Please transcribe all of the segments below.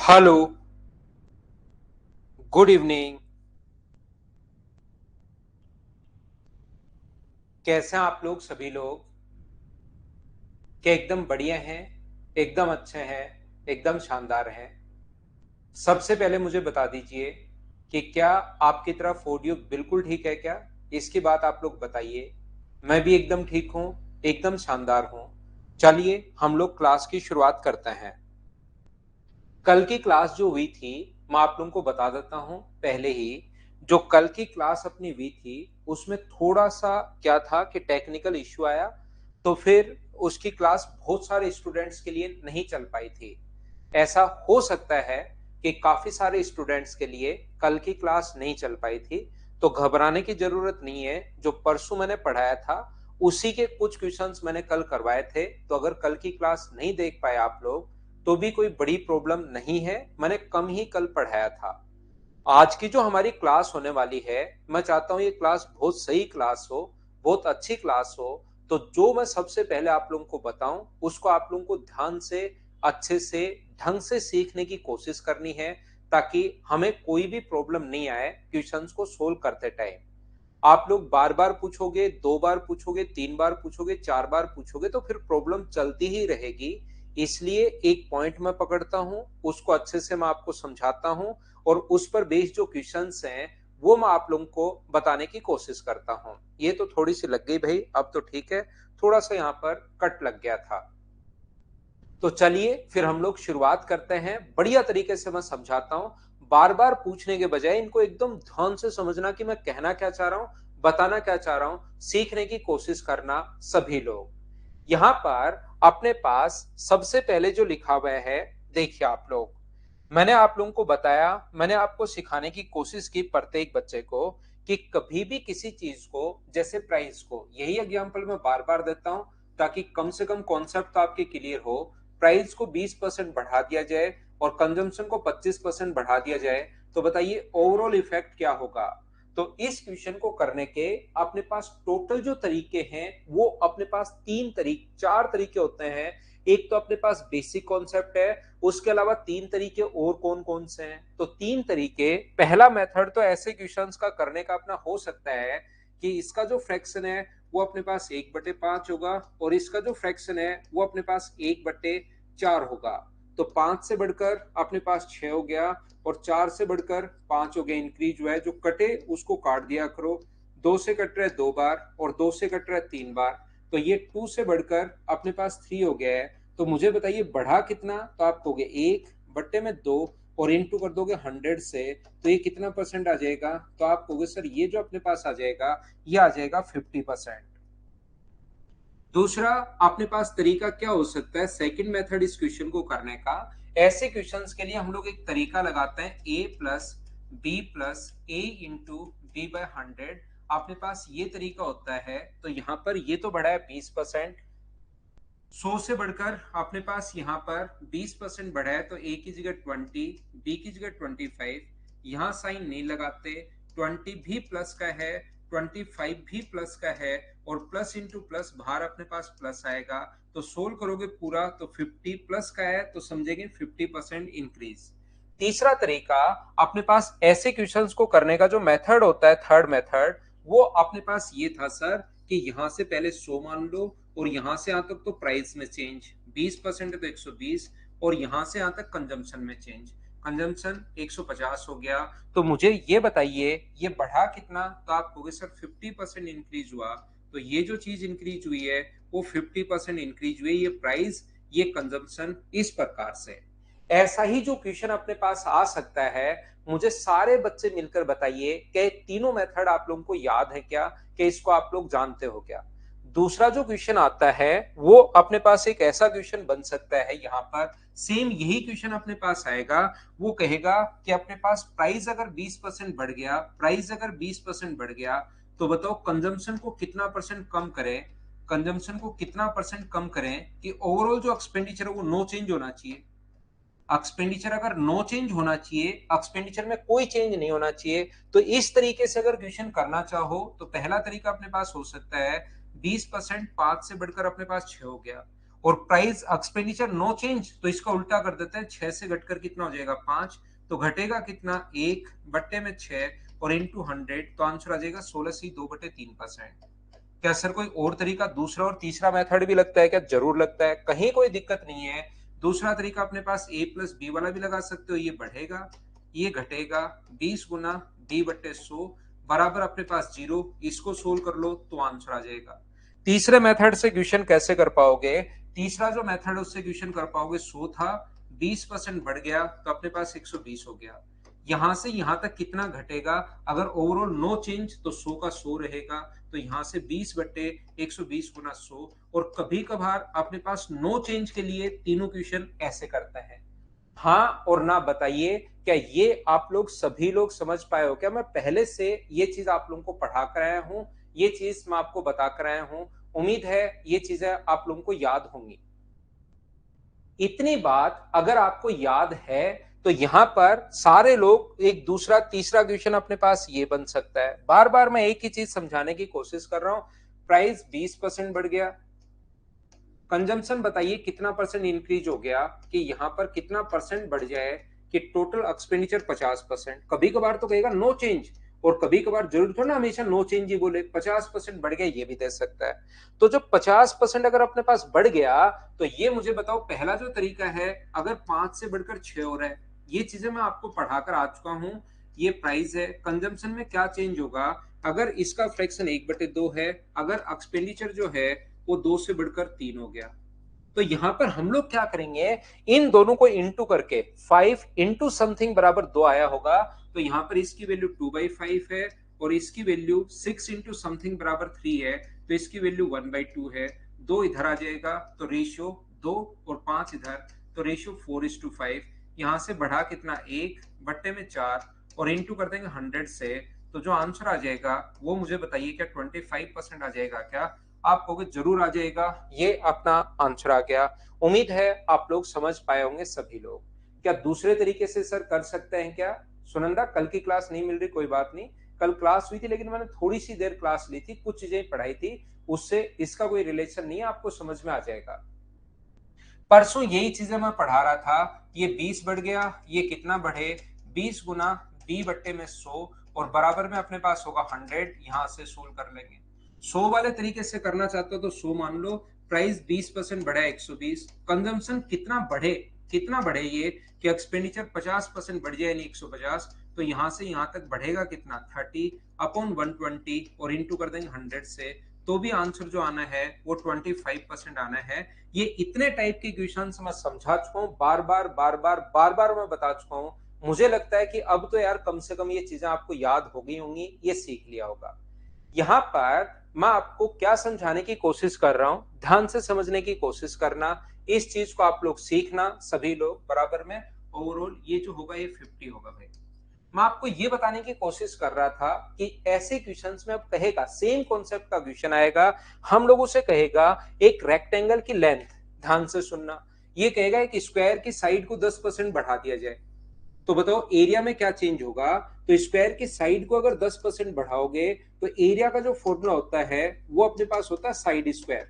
Hello, good evening. कैसे हैं आप लोग सभी लोग? क्या एकदम बढ़िया हैं? एकदम अच्छे हैं? एकदम शानदार हैं? सबसे पहले मुझे बता दीजिए कि क्या आपकी तरफ ऑडियो बिल्कुल ठीक है क्या? इसकी बात आप लोग बताइए। मैं भी एकदम ठीक हूँ, एकदम शानदार हूँ। चलिए हम लोग क्लास की शुरुआत करते हैं। कल की क्लास जो हुई थी, मैं आप लोगों को बता देता हूँ पहले ही। जो कल की क्लास अपनी हुई थी उसमें थोड़ा सा क्या था कि टेक्निकल इश्यू आया, तो फिर उसकी क्लास बहुत सारे स्टूडेंट्स के लिए नहीं चल पाई थी। ऐसा हो सकता है कि काफी सारे स्टूडेंट्स के लिए कल की क्लास नहीं चल पाई थी। तो घबराने की जरूरत नहीं है, जो परसों मैंने पढ़ाया था उसी के कुछ क्वेश्चंस मैंने कल करवाए थे। तो अगर कल की क्लास नहीं देख पाए आप लोग तो भी कोई बड़ी प्रॉब्लम नहीं है, मैंने कम ही कल पढ़ाया था। आज की जो हमारी क्लास होने वाली है, मैं चाहता हूं ये क्लास बहुत सही क्लास हो, बहुत अच्छी क्लास हो। तो जो मैं सबसे पहले आप लोगों को बताऊं उसको आप लोगों को ध्यान से, अच्छे से, ढंग से सीखने की कोशिश करनी है, ताकि हमें कोई भी प्रॉब्लम नहीं आए क्वेश्चंस को सोल्व करते टाइम। आप लोग बार बार पूछोगे, दो बार पूछोगे, तीन बार पूछोगे, चार बार पूछोगे तो फिर प्रॉब्लम चलती ही रहेगी। इसलिए एक पॉइंट मैं पकड़ता हूं, उसको अच्छे से मैं आपको समझाता हूं, और उस पर बेस्ड जो क्वेश्चंस हैं वो मैं आप लोगों को बताने की कोशिश करता हूं। ये तो थोड़ी सी लग गई भाई, अब तो ठीक है। थोड़ा सा यहाँ पर कट लग गया था। तो चलिए फिर हम लोग शुरुआत करते हैं। बढ़िया तरीके से मैं समझाता हूं। बार बार पूछने के बजाय इनको एकदम ध्यान से समझना कि मैं कहना क्या चाह रहा हूं, बताना क्या चाह रहा हूं, सीखने की कोशिश करना सभी लोग। यहां पर अपने पास सबसे पहले जो लिखा हुआ है, देखिए आप लोग, मैंने आप लोगों को बताया, मैंने आपको सिखाने की कोशिश की प्रत्येक बच्चे को कि कभी भी किसी चीज को, जैसे प्राइस को, यही एग्जांपल मैं बार बार देता हूं ताकि कम से कम कॉन्सेप्ट तो आपके क्लियर हो। प्राइस को 20% बढ़ा दिया जाए और कंजम्पशन को 25% बढ़ा दिया जाए, तो बताइए ओवरऑल इफेक्ट क्या होगा। तो इस क्वेश्चन को करने के अपने पास टोटल जो तरीके हैं वो अपने पास तीन तरीके, चार तरीके होते हैं। एक तो अपने पास बेसिक कॉन्सेप्ट है, उसके अलावा तीन तरीके और कौन कौन से हैं? तो तीन तरीके। पहला मेथड तो ऐसे क्वेश्चंस का करने का अपना हो सकता है कि इसका जो फ्रैक्शन है वो अपने पास 1/5 होगा, और इसका जो फ्रैक्शन है वो अपने पास 1/4 होगा। तो 5 से बढ़कर अपने पास 6 हो गया, और 4 से बढ़कर 5 हो गया। इंक्रीज हुआ है, जो कटे उसको काट दिया करो। 2 से कट रहा है 2 बार, और 2 से कट रहा है 3 बार। तो ये 2 से बढ़कर अपने पास 3 हो गया है। तो मुझे बताइए बढ़ा कितना? तो आप कहोगे 1/2, और इंटू कर दोगे 100 से, तो ये कितना परसेंट आ जाएगा? तो आप कहोगे सर ये जो अपने पास आ जाएगा ये आ जाएगा 50%। दूसरा अपने पास तरीका क्या हो सकता है सेकंड मेथड इस क्वेश्चन को करने का? ऐसे क्वेश्चंस के लिए हम लोग एक तरीका लगाते हैं, a+b+a इंटू b/100। अपने पास ये तरीका होता है। तो यहाँ पर ये तो बढ़ा है 20%, 100 से बढ़कर अपने पास यहाँ पर 20% बढ़ा है, तो a की जगह 20, b की जगह 25। यहाँ साइन नहीं लगाते। 20 भी प्लस का है, 25 भी प्लस का है, और प्लस इंटू प्लस बाहर अपने पास प्लस आएगा। तो सोल्व करोगे पूरा तो 50 प्लस का है, तो समझेंगे 50% इंक्रीज। तीसरा तरीका अपने पास ऐसे क्वेश्चंस को करने का जो मेथड होता है, थर्ड मेथड, वो अपने पास ये था सर कि यहां से पहले 100 मान लो, और यहां से यहां तक तो प्राइस में चेंज 20% है तो 120, और यहां से यहां तक कंजम्पशन में चेंज, कंजम्पशन 150 हो गया। तो मुझे ये बताइए ये बढ़ा कितना? तो आप कहोगे सर 50% इंक्रीज हुआ। तो ये जो चीज इंक्रीज हुई है वो 50% इंक्रीज हुई है, ये प्राइस, ये कंजम्पशन, इस प्रकार से। ऐसा ही जो क्वेश्चन अपने पास आ सकता है, मुझे सारे बच्चे मिलकर बताइए कि तीनों मेथड आप लोगों को याद है क्या, कि इसको आप लोग जानते हो क्या? दूसरा जो क्वेश्चन आता है वो अपने पास एक ऐसा क्वेश्चन बन सकता है, यहाँ पर सेम यही क्वेश्चन अपने पास आएगा। वो कहेगा कि अपने पास प्राइस अगर 20% बढ़ गया, प्राइस अगर 20% बढ़ गया, तो बताओ कंजम्पशन को कितना परसेंट कम करें, कंजम्पशन को कितना परसेंट कम करें कि ओवरऑल जो एक्सपेंडिचर है वो नो चेंज होना चाहिए। एक्सपेंडिचर अगर नो चेंज होना चाहिए, एक्सपेंडिचर में कोई चेंज नहीं होना चाहिए। तो इस तरीके से अगर क्वेश्चन करना चाहो तो पहला तरीका अपने पास हो सकता है 20%, 5 से बढ़कर अपने पास 6 हो गया, और प्राइस एक्सपेंडिचर नो चेंज, तो इसका उल्टा कर देते हैं, 6 से घटकर कितना हो जाएगा 5, तो घटेगा कितना 1 बट्टे में 6 और इंटू 100, तो आंसर आ जाएगा 16C2/3%। क्या सर कोई और तरीका, दूसरा और तीसरा मेथड भी लगता है क्या? जरूर लगता है, कहीं कोई दिक्कत नहीं है। दूसरा तरीका अपने पास a प्लस बी वाला भी लगा सकते हो, ये बढ़ेगा ये घटेगा, 20 गुना b/100 बराबर अपने पास 0, इसको सोल्व कर लो तो आंसर आ जाएगा। तीसरे मेथड से क्वेश्चन कैसे कर पाओगे? तीसरा जो मेथड उससे क्वेश्चन कर पाओगे, 100 था 20% बढ़ गया तो अपने पास 120 हो गया, यहां से यहां तक कितना घटेगा? अगर ओवरऑल नो चेंज तो 100 का 100 रहेगा, तो यहां से 20/120 गुना 100। और कभी कभार अपने पास नो चेंज के लिए तीनों क्वेश्चन ऐसे करते हैं। हाँ और ना बताइए, क्या ये आप लोग सभी लोग समझ पाए हो क्या? मैं पहले से ये चीज आप लोगों को पढ़ा कर आया हूं, ये चीज मैं आपको बता कर आया हूं, उम्मीद है ये चीजें आप लोगों को याद होंगी। इतनी बात अगर आपको याद है तो यहां पर सारे लोग एक दूसरा तीसरा क्वेश्चन अपने पास ये बन सकता है। बार बार मैं एक ही चीज समझाने की कोशिश कर रहा हूं। प्राइस 20% बढ़ गया, कंजम्पशन बताइए कितना परसेंट इंक्रीज हो गया, कि यहां पर कितना परसेंट बढ़ जाए कि टोटल एक्सपेंडिचर 50%। कभी कभार तो कहेगा नो चेंज, और कभी कभार जरूर थोड़ा ना हमेशा नो चेंज ही बोले, 50% बढ़ गया ये भी दे सकता है। तो जब 50% अगर अपने पास बढ़ गया, तो ये मुझे बताओ, पहला जो तरीका है, अगर 5 से बढ़कर 6 हो रहा है, ये चीजें मैं आपको पढ़ाकर आ चुका हूं। ये प्राइस है, कंजम्पशन में क्या चेंज होगा? अगर इसका फ्रैक्शन 1/2 है, अगर एक्सपेंडिचर जो है वो 2 से बढ़कर 3 हो गया, तो यहां पर हम लोग क्या करेंगे, इन दोनों को इंटू करके 5 इंटू समथिंग बराबर 2 आया होगा, तो यहां पर इसकी वैल्यू 2/5 है, और इसकी वैल्यू 6 इंटू समथिंग बराबर 3 है, तो इसकी वैल्यू 1/2 है। 2 इधर आ जाएगा तो रेशियो 2, और 5 इधर, तो रेशियो 4:5। यहां से बढ़ा कितना 1 बट्टे में 4, और इंटू कर देंगे 100 से, तो जो आंसर आ जाएगा वो मुझे बताइए, क्या 25% आ जाएगा क्या? आप कहोगे जरूर आ जाएगा, ये अपना आंसर आ गया। उम्मीद है आप लोग समझ पाए होंगे सभी लोग। क्या दूसरे तरीके से सर कर सकते हैं क्या? सुनंदा कल की क्लास नहीं मिल रही, कोई बात नहीं, कल क्लास हुई थी लेकिन मैंने थोड़ी सी देर क्लास ली थी, कुछ चीजें पढ़ाई थी, उससे इसका कोई रिलेशन नहीं है, आपको समझ में आ जाएगा। परसों यही चीजें मैं पढ़ा रहा था, ये 20 बढ़ गया, ये कितना बढ़े, 20 गुना b/100, और बराबर में अपने पास होगा 100, यहां से सोल्व कर लेंगे। 100 वाले तरीके से करना चाहते हो तो 100 मान लो, प्राइस 20% बढ़ा 120, कंजम्पशन कितना बढ़े ये, कि एक्सपेंडिचर 50% बढ़ जाए यानी 150, तो यहां से यहां तक बढ़ेगा कितना 30/120, और इंटू कर देंगे 100 से, तो भी आंसर जो आना है वो 25% आना है। ये इतने टाइप के क्वेश्चन मैं समझा चुका हूँ, बार बार मैं बता चुका हूँ। मुझे लगता है कि अब तो यार कम से कम ये चीजें आपको याद हो गई होंगी, ये सीख लिया होगा। यहाँ पर मैं आपको क्या समझाने की कोशिश कर रहा हूं, ध्यान से समझने की कोशिश करना, इस चीज को आप लोग सीखना सभी लोग बराबर में। ओवरऑल ये जो होगा ये 50 होगा भाई। मैं आपको ये बताने की कोशिश कर रहा था कि ऐसे क्वेश्चंस में अब कहेगा, सेम कॉन्सेप्ट का क्वेश्चन आएगा, हम लोगों से कहेगा एक रेक्टेंगल की लेंथ, ध्यान से सुनना, ये कहेगा एक स्क्वायर की साइड को 10% बढ़ा दिया जाए, तो बताओ एरिया में क्या चेंज होगा? तो स्क्वायर की साइड को अगर 10% बढ़ाओगे तो एरिया का जो फॉर्मूला होता है वो अपने पास होता है साइड स्क्वायर,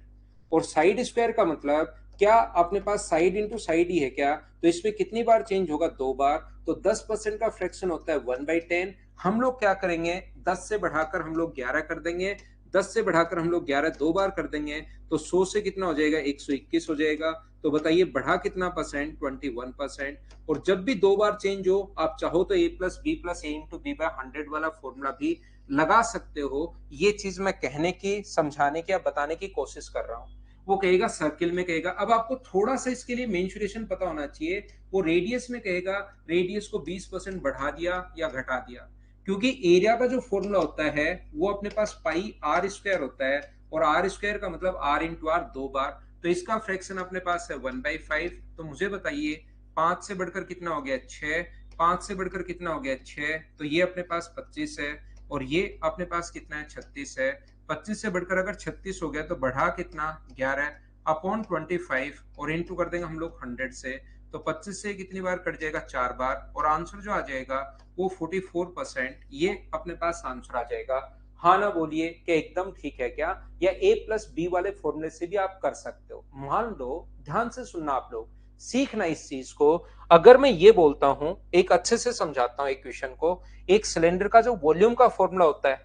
और साइड स्क्वायर का मतलब क्या, अपने पास साइड इंटू साइड ही है क्या? तो इसमें कितनी बार चेंज होगा? 2 बार, तो 10% का फ्रैक्शन होता है 1/10। हम लोग क्या करेंगे, 10 से बढ़ाकर हम लोग 11 कर देंगे, 10 से बढ़ाकर हम लोग 11 2 बार कर देंगे, तो 100 से कितना हो जाएगा 121 हो जाएगा। तो बताइए बढ़ा कितना परसेंट? 21%। और जब भी 2 बार चेंज हो, आप चाहो तो a plus B plus A into B by 100 वाला फॉर्मूला भी लगा सकते हो। ये चीज मैं कहने की, समझाने की या बताने की कोशिश कर रहा हूँ। वो कहेगा सर्किल में कहेगा, अब आपको थोड़ा सा इसके लिए मेंसुरेशन पता होना चाहिए, वो रेडियस में कहेगा रेडियस को 20% बढ़ा दिया या घटा दिया, क्योंकि एरिया का जो फॉर्मूला होता है वो अपने पास पाई आर स्क्वायर होता है, और आर स्क्वायर का मतलब आर इंटू आर 2 बार, तो इसका फ्रैक्शन अपने पास है 1/5। तो मुझे बताइए 5 से बढ़कर कितना हो गया 6, 5 से बढ़कर कितना हो गया 6, तो ये अपने पास 25 है, और ये अपने पास कितना है 36 है। 25 से बढ़कर अगर 36 हो गया तो बढ़ा कितना 11/25, और इंटू कर देंगे हम लोग 100 से, तो 25 से कितनी बार कट जाएगा 4 बार, और आंसर जो आ जाएगा वो 44%, ये अपने पास आंसर आ जाएगा। हाँ ना बोलिए कि एकदम ठीक है क्या, या ए प्लस बी वाले फॉर्मूले से भी आप कर सकते हो। मान लो, ध्यान से सुनना आप लोग, सीखना इस चीज को। अगर मैं ये बोलता हूं, एक अच्छे से समझाता हूं इक्वेशन को। एक सिलेंडर का जो वॉल्यूम का फॉर्मूला होता है,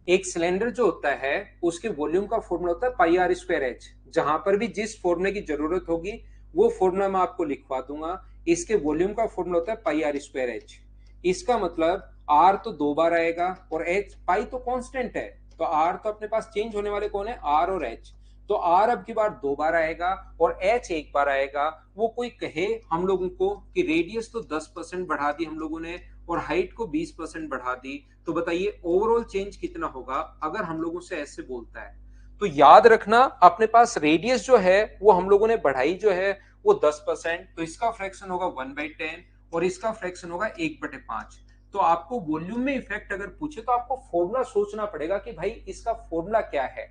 एक सिलेंडर जो होता है उसके वॉल्यूम का फॉर्मूला होता है पाई आर स्क्वायर एच। जहां पर भी जिस फॉर्मूले की जरूरत होगी वो फॉर्मूला मैं आपको लिखवा दूंगा। इसके वॉल्यूम का फॉर्मूला होता है पाई आर स्क्वायर एच। इसका मतलब आर तो 2 बार आएगा और एच, पाई तो कांस्टेंट है, तो आर तो अपने पास चेंज होने वाले कौन है, आर और एच। तो आर अब की बार 2 बार आएगा और एच 1 बार आएगा। वो कोई कहे हम लोगों को कि रेडियस तो 10% बढ़ा दी हम लोगों ने और हाइट को 20% बढ़ा दी, तो बताइए ओवरऑल चेंज कितना होगा अगर हम लोगों से ऐसे बोलता है। तो याद रखना, अपने पास रेडियस जो है वो हम लोगों ने बढ़ाई जो है वो 10%, तो इसका फ्रैक्शन होगा 1/10 और इसका फ्रैक्शन होगा 1/5। तो आपको वॉल्यूम में इफेक्ट अगर पूछे तो आपको फॉर्मूला सोचना पड़ेगा कि भाई इसका फॉर्मूला क्या है,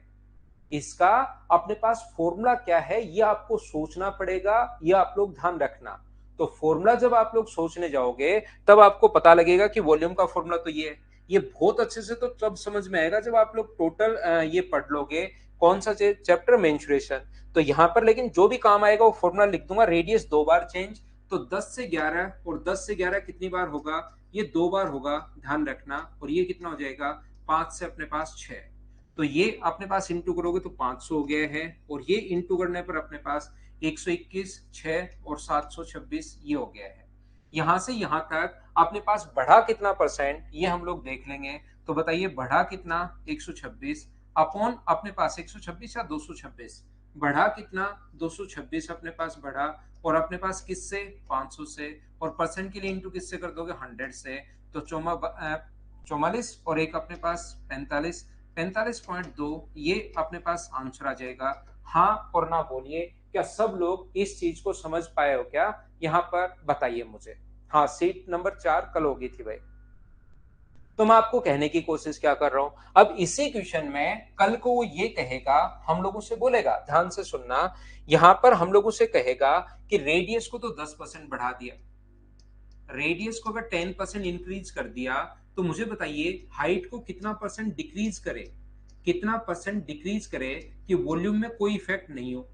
इसका अपने पास फॉर्मूला क्या है, ये आपको सोचना पड़ेगा, ये आप लोग ध्यान रखना। तो फॉर्मूला जब आप लोग सोचने जाओगे तब आपको पता लगेगा कि वॉल्यूम का फॉर्मूला तो ये है। ये बहुत अच्छे से तो तब समझ में आएगा जब आप लोग टोटल ये पढ़ लोगे। कौन सा चैप्टर, मेंसुरेशन। तो यहां पर लेकिन जो भी काम आएगा वो फॉर्मूला लिख दूंगा। रेडियस 2 बार चेंज, तो 10 से 11, और 10 से 11 कितनी बार होगा, ये 2 बार होगा, ध्यान रखना। और ये कितना हो जाएगा, 5 से अपने पास 6। तो ये अपने पास इंटू करोगे तो 500 हो गया है, और ये इंटू करने पर अपने पास 121, 6 और 726 ये हो गया है। यहां से यहां तक अपने पास बढ़ा कितना परसेंट ये हम लोग देख लेंगे। तो बताइए बढ़ा कितना, 126 अपॉन अपने पास 126 या 226, बढ़ा कितना, 226 अपने पास बढ़ा, और अपने पास किससे, 500 से, और परसेंट के लिए इंटू किससे कर दोगे, 100 से। तो 44 और एक अपने पास 45, 45.2 ये अपने पास आंसर आ जाएगा। हाँ और ना बोलिए, क्या सब लोग इस चीज को समझ पाए हो क्या, यहाँ पर बताइए मुझे। हाँ, सीट नंबर 4 कल होगी थी भाई। तो मैं आपको कहने की कोशिश क्या कर रहा हूं, अब इसी क्वेश्चन में कल को वो ये कहेगा, हम लोगों से बोलेगा, ध्यान से सुनना। यहां पर हम लोगों से कहेगा कि रेडियस को तो 10% बढ़ा दिया, रेडियस को अगर 10% इंक्रीज कर दिया, तो मुझे बताइए हाइट को कितना परसेंट डिक्रीज करे, कितना परसेंट डिक्रीज करे कि वॉल्यूम में कोई इफेक्ट नहीं हो,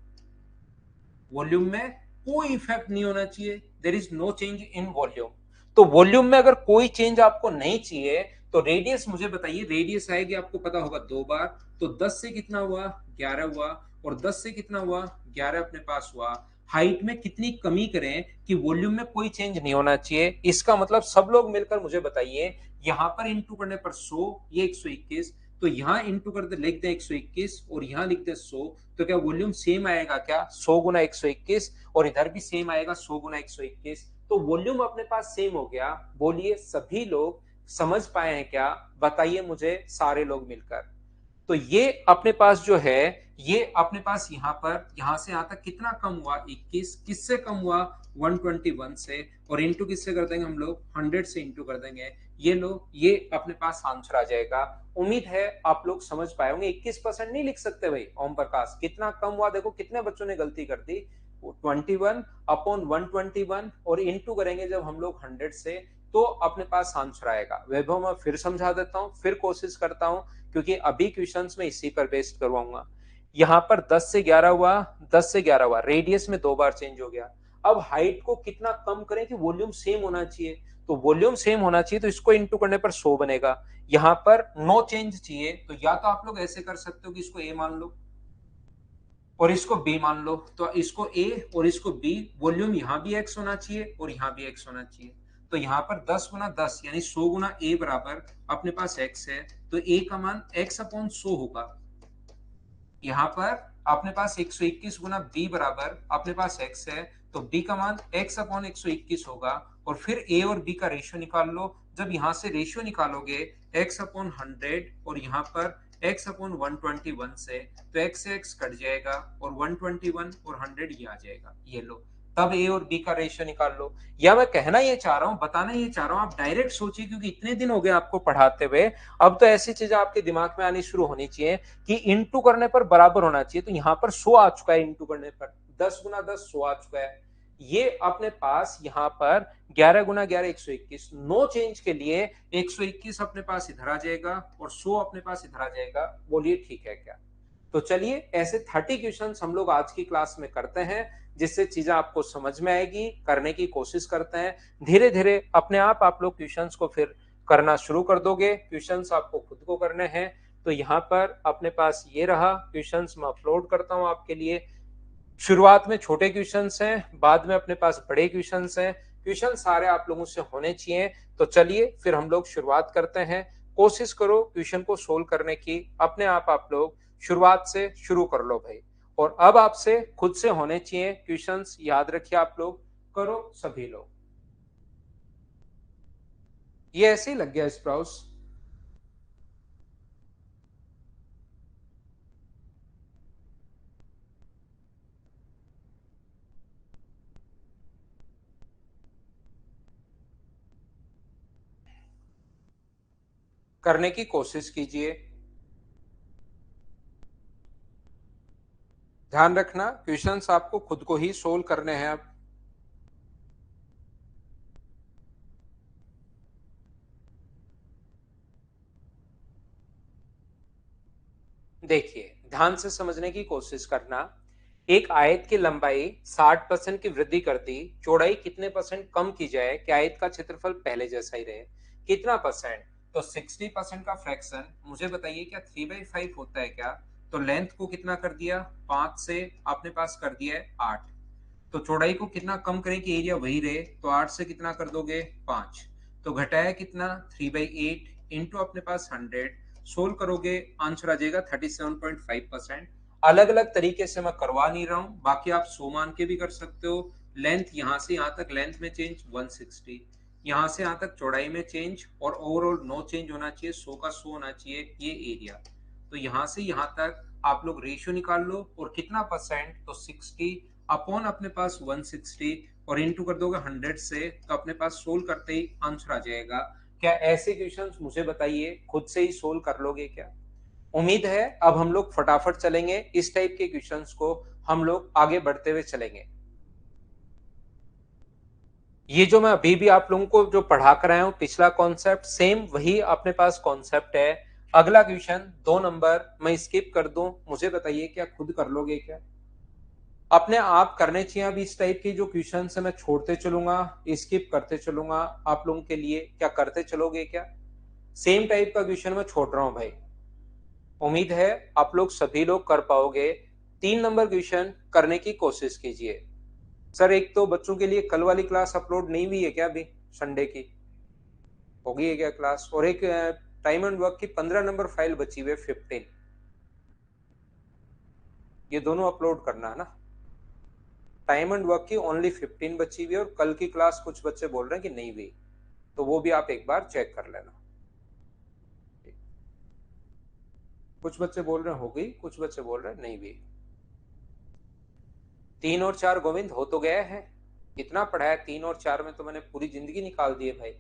वॉल्यूम में कोई इफेक्ट नहीं होना चाहिए, there is no change in volume. तो वॉल्यूम में अगर कोई चेंज आपको नहीं चाहिए तो रेडियस मुझे बताइए, रेडियस आएगी आपको पता होगा 2 बार, तो 10 से कितना हुआ, 11 हुआ, और 10 से कितना हुआ, 11 अपने पास हुआ। हाइट में कितनी कमी करें कि वॉल्यूम में कोई चेंज नहीं होना चाहिए, इसका मतलब सब लोग मिलकर मुझे बताइए, यहां पर इंटू करने पर 100, ये 121, तो यहां इंटू कर दे, लिख दे 121 और यहां लिख दे 100, तो क्या वॉल्यूम सेम आएगा क्या, 100 गुना 121, और इधर भी सेम आएगा 100 गुना 121, तो वॉल्यूम अपने पास सेम हो गया। बोलिए सभी लोग समझ पाए हैं क्या, बताइए मुझे सारे लोग मिलकर। तो ये अपने पास जो है, ये अपने पास यहाँ पर, यहां से यहां तक कितना कम हुआ, 21, किससे कम हुआ, 121 से, और इंटू किससे कर देंगे हम लोग, 100 से इंटू कर देंगे। ये लो, ये अपने पास आंसर आ जाएगा। उम्मीद है आप लोग समझ पाए होंगे। 21% नहीं लिख सकते भाई ओम प्रकाश, कितना कम हुआ, देखो कितने बच्चों ने गलती कर दी, 21 अपॉन 121, और इंटू करेंगे जब हम लोग 100 से, तो अपने पास आंसर आएगा। वैभव मैं फिर समझा देता हूँ, फिर कोशिश करता हूँ, क्योंकि अभी क्वेश्चंस में इसी पर बेस्ड करवाऊंगा। यहां पर 10 से 11 हुआ, 10 से 11 हुआ, रेडियस में 2 बार चेंज हो गया। अब हाइट को कितना कम करें कि वॉल्यूम सेम होना चाहिए, तो वॉल्यूम सेम होना चाहिए, तो इसको इंटू करने पर 100 बनेगा। यहां पर नो चेंज चाहिए, तो या तो आप लोग ऐसे कर सकते हो कि इसको ए मान लो और इसको बी मान लो, तो इसको ए और इसको बी, वॉल्यूम यहां भी एक्स होना चाहिए और यहां भी एक्स होना चाहिए। तो यहां पर 10 गुना 10 यानी 100 गुना ए बराबर अपने पास एक्स है, तो ए का मान एक्स अपॉन 100 होगा। यहाँ पर अपने पास 121 गुना बी बराबर अपने पास x है, तो b का मान x अपॉन 121 होगा। और फिर a और b का रेशियो निकाल लो, जब यहां से रेशियो निकालोगे x अपॉन 100 और यहाँ पर x अपॉन 121 से, तो x से x कट जाएगा और 121 और 100 ये आ जाएगा, ये लो। तब a और b का रेशियो निकाल लो। या मैं कहना ये चाह रहा हूं, बताना ये चाह रहा हूं, आप डायरेक्ट सोचिए, क्योंकि इतने दिन हो गए आपको पढ़ाते हुए, अब तो ऐसी चीजें आपके दिमाग में आनी शुरू होनी चाहिए कि इंटू करने पर बराबर होना चाहिए। तो यहां पर 100 आ चुका है, इंटू करने पर 10 गुना 10 100 आ चुका है। ये अपने पास यहाँ पर 11 गुना 11 121, नो चेंज के लिए 121 अपने पास इधर आ जाएगा और 100 अपने पास इधर आ जाएगा। बोलिए ठीक है क्या? तो चलिए ऐसे 30 क्वेश्चंस हम लोग आज की क्लास में करते हैं, जिससे चीजें आपको समझ में आएगी, करने की कोशिश करते हैं। धीरे धीरे अपने आप लोग क्वेश्चंस को फिर करना शुरू कर दोगे। क्वेश्चंस आपको खुद को करने हैं। तो यहाँ पर अपने पास ये रहा क्वेश्चंस, मैं अपलोड करता हूँ आपके लिए। शुरुआत में छोटे क्वेश्चंस हैं, बाद में अपने पास बड़े क्वेश्चंस हैं। क्वेश्चन सारे आप लोगों से होने चाहिए। तो चलिए फिर हम लोग शुरुआत करते हैं। कोशिश करो क्वेश्चन को सोल्व करने की, अपने आप लोग शुरुआत से शुरू कर लो भाई। और अब आपसे खुद से होने चाहिए क्वेश्चंस, याद रखिए आप लोग करो सभी लोग। ये ऐसे ही लग गया स्प्राउस। करने की कोशिश कीजिए। ध्यान रखना क्वेश्चंस आपको खुद को ही सोल्व करने हैं। अब देखिए ध्यान से समझने की कोशिश करना। एक आयत की लंबाई 60% की वृद्धि कर दी, चौड़ाई कितने परसेंट कम की जाए कि आयत का क्षेत्रफल पहले जैसा ही रहे? कितना परसेंट? तो 60% का फ्रैक्शन मुझे बताइए, क्या 3/5 होता है क्या? तो लेंथ को कितना कर दिया? 5 से आपने पास कर दिया है 8। तो चौड़ाई को कितना कम करें कि एरिया वही रहे? तो 8 से कितना कर दोगे? 5। तो घटाया कितना? 3/8 इंटू अपने पास 100। सोल्व करोगे आंसर आ जाएगा 37.5%। अलग अलग तरीके से मैं करवा नहीं रहा हूं, बाकी आप 100 मान के भी कर सकते हो। लेंथ यहां से यहां तक लेंथ में चेंज 160, यहां से यहां तक चौड़ाई में चेंज, और ओवरऑल नो चेंज होना चाहिए, 100 का 100 होना चाहिए ये एरिया। तो यहां से यहां तक आप लोग रेशियो निकाल लो, और कितना परसेंट? तो 60 अपॉन अपने पास 160 और इंटू कर दोगे 100 से, तो अपने पास सोल्व करते ही आंसर आ जाएगा। क्या ऐसे क्वेश्चंस मुझे बताइए खुद से ही सोल्व कर लोगे क्या? उम्मीद है अब हम लोग फटाफट चलेंगे, इस टाइप के क्वेश्चंस को हम लोग आगे बढ़ते हुए चलेंगे। ये जो मैं अभी भी आप लोगों को जो पढ़ा कर आया हूं, पिछला कॉन्सेप्ट सेम वही अपने पास कॉन्सेप्ट है। अगला क्वेश्चन 2 नंबर मैं स्किप कर दूं, मुझे बताइए क्या खुद कर लोगे क्या? अपने आप करने चाहिए। अब इस टाइप की जो क्वेश्चन है मैं छोड़ते चलूंगा, स्किप करते चलूंगा, आप लोगों के लिए क्या करते चलोगे क्या? सेम टाइप का क्वेश्चन मैं छोड़ रहा हूं भाई। उम्मीद है आप लोग सभी लोग कर पाओगे। 3 नंबर क्वेश्चन करने की कोशिश कीजिए। सर एक तो बच्चों के लिए कल वाली क्लास अपलोड नहीं हुई है क्या? अभी संडे की हो गई है क्या क्लास? और एक टाइम एंड वर्क की 15 नंबर फाइल बची हुई है, 15। ये दोनों अपलोड करना है ना। टाइम एंड वर्क की ओनली 15 बची हुई है, और कल की क्लास कुछ बच्चे बोल रहे हैं कि नहीं हुई, तो वो भी आप एक बार चेक कर लेना। कुछ बच्चे बोल रहे हैं हो गई, कुछ बच्चे बोल रहे हैं नहीं हुई। 3 और 4 गोविंद हो तो गया है। कितना पढ़ा है? 3 और 4 में तो मैंने पूरी जिंदगी निकाल दी है भाई।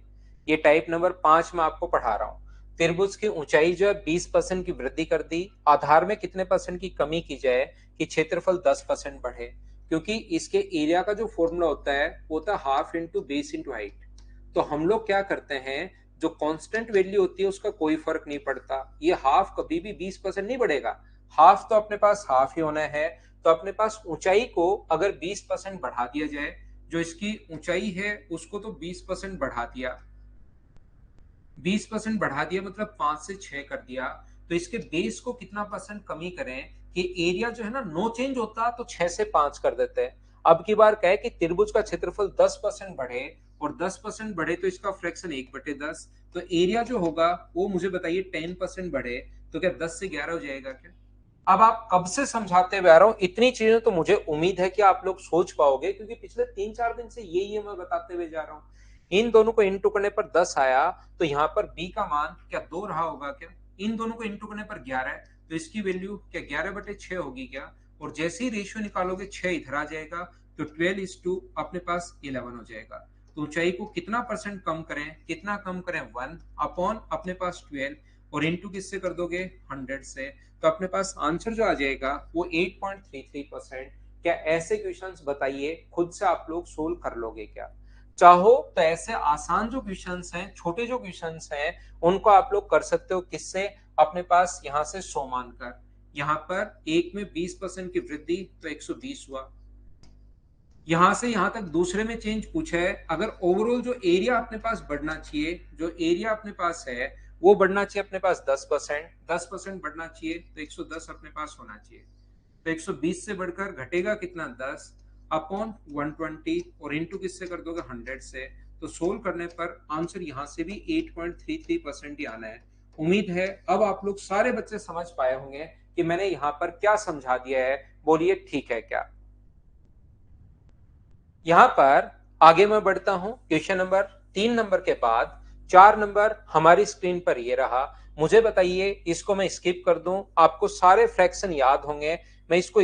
ये टाइप नंबर 5 में आपको पढ़ा रहा हूँ। त्रिभुज की ऊंचाई जो है 20% की वृद्धि कर दी, आधार में कितने परसेंट की कमी की जाए कि क्षेत्रफल 10% बढ़े? क्योंकि इसके एरिया का जो फॉर्मूला होता है वो होता है half into base into height. तो हम लोग क्या करते हैं, जो कांस्टेंट वैल्यू होती है उसका कोई फर्क नहीं पड़ता। ये हाफ कभी भी 20% नहीं बढ़ेगा, हाफ तो अपने पास हाफ ही होना है। तो अपने पास ऊंचाई को अगर 20% बढ़ा दिया जाए, जो इसकी ऊंचाई है उसको तो 20% बढ़ा दिया, 20% बढ़ा दिया मतलब 5 से 6 कर दिया, तो इसके बेस को कितना परसेंट कमी करें कि एरिया जो है ना नो चेंज होता, तो 6 से 5 कर देते हैं। अब की बार कहे कि त्रिभुज का क्षेत्रफल 10% बढ़े, और 10% बढ़े तो इसका फ्रैक्शन 1/10, तो एरिया जो होगा वो मुझे बताइए 10% बढ़े, तो क्या 10 से 11 हो जाएगा क्या? अब आप कब से समझाते हुए आ रहा हूं, इतनी चीजें तो मुझे उम्मीद है कि आप लोग सोच पाओगे, क्योंकि पिछले 3-4 दिन से यही मैं बताते हुए जा रहा हूं। इन दोनों को इंटू करने पर 10 आया, तो यहाँ पर बी का मान क्या 2 रहा होगा क्या? इन दोनों को इंटू करने पर 11 है, तो इसकी वैल्यू क्या 11/6 होगी क्या? और जैसे ही रेशियो निकालोगे 6 इधर आ जाएगा, तो 12:2 अपने पास 11 हो जाएगा। तो ऊंचाई को कितना परसेंट कम करें? कितना कम करें? 1 अपॉन अपने पास 12, और इंटू किससे कर दोगे? 100 से। तो अपने पास आंसर जो आ जाएगा वो 8.33%। क्या ऐसे क्वेश्चंस बताइए, खुद से आप लोग सोल्व कर लोगे क्या? चाहो तो ऐसे आसान जो क्वेश्चंस हैं, छोटे जो क्वेश्चंस हैं, उनको आप लोग कर सकते हो किससे? अपने पास यहां से 100 मानकर, यहां पर एक में 20% की वृद्धि तो 120 हुआ। यहां से यहां तक दूसरे में चेंज पूछा है, अगर ओवरऑल जो एरिया अपने पास बढ़ना चाहिए, जो एरिया अपने पास है वो बढ़ना चाहिए अपने पास 10%, 10% बढ़ना चाहिए तो 110 अपने पास होना चाहिए। तो 120 से बढ़कर घटेगा कितना? 10 अपॉन 120, और इंटू किससे कर दोगे? 100 से। तो सोल्व करने पर आंसर यहां से भी 8.33% ही आना है। उम्मीद है अब आप लोग सारे बच्चे समझ पाए होंगे कि मैंने यहां पर क्या समझा दिया है। बोलिए ठीक है क्या? यहां पर आगे मैं बढ़ता हूं। क्वेश्चन नंबर 3 नंबर के बाद 4 नंबर हमारी स्क्रीन पर ये रहा। मुझे बताइए, इसको मैं स्किप कर दूं? आपको सारे फ्रैक्शन याद होंगे। मैं इसको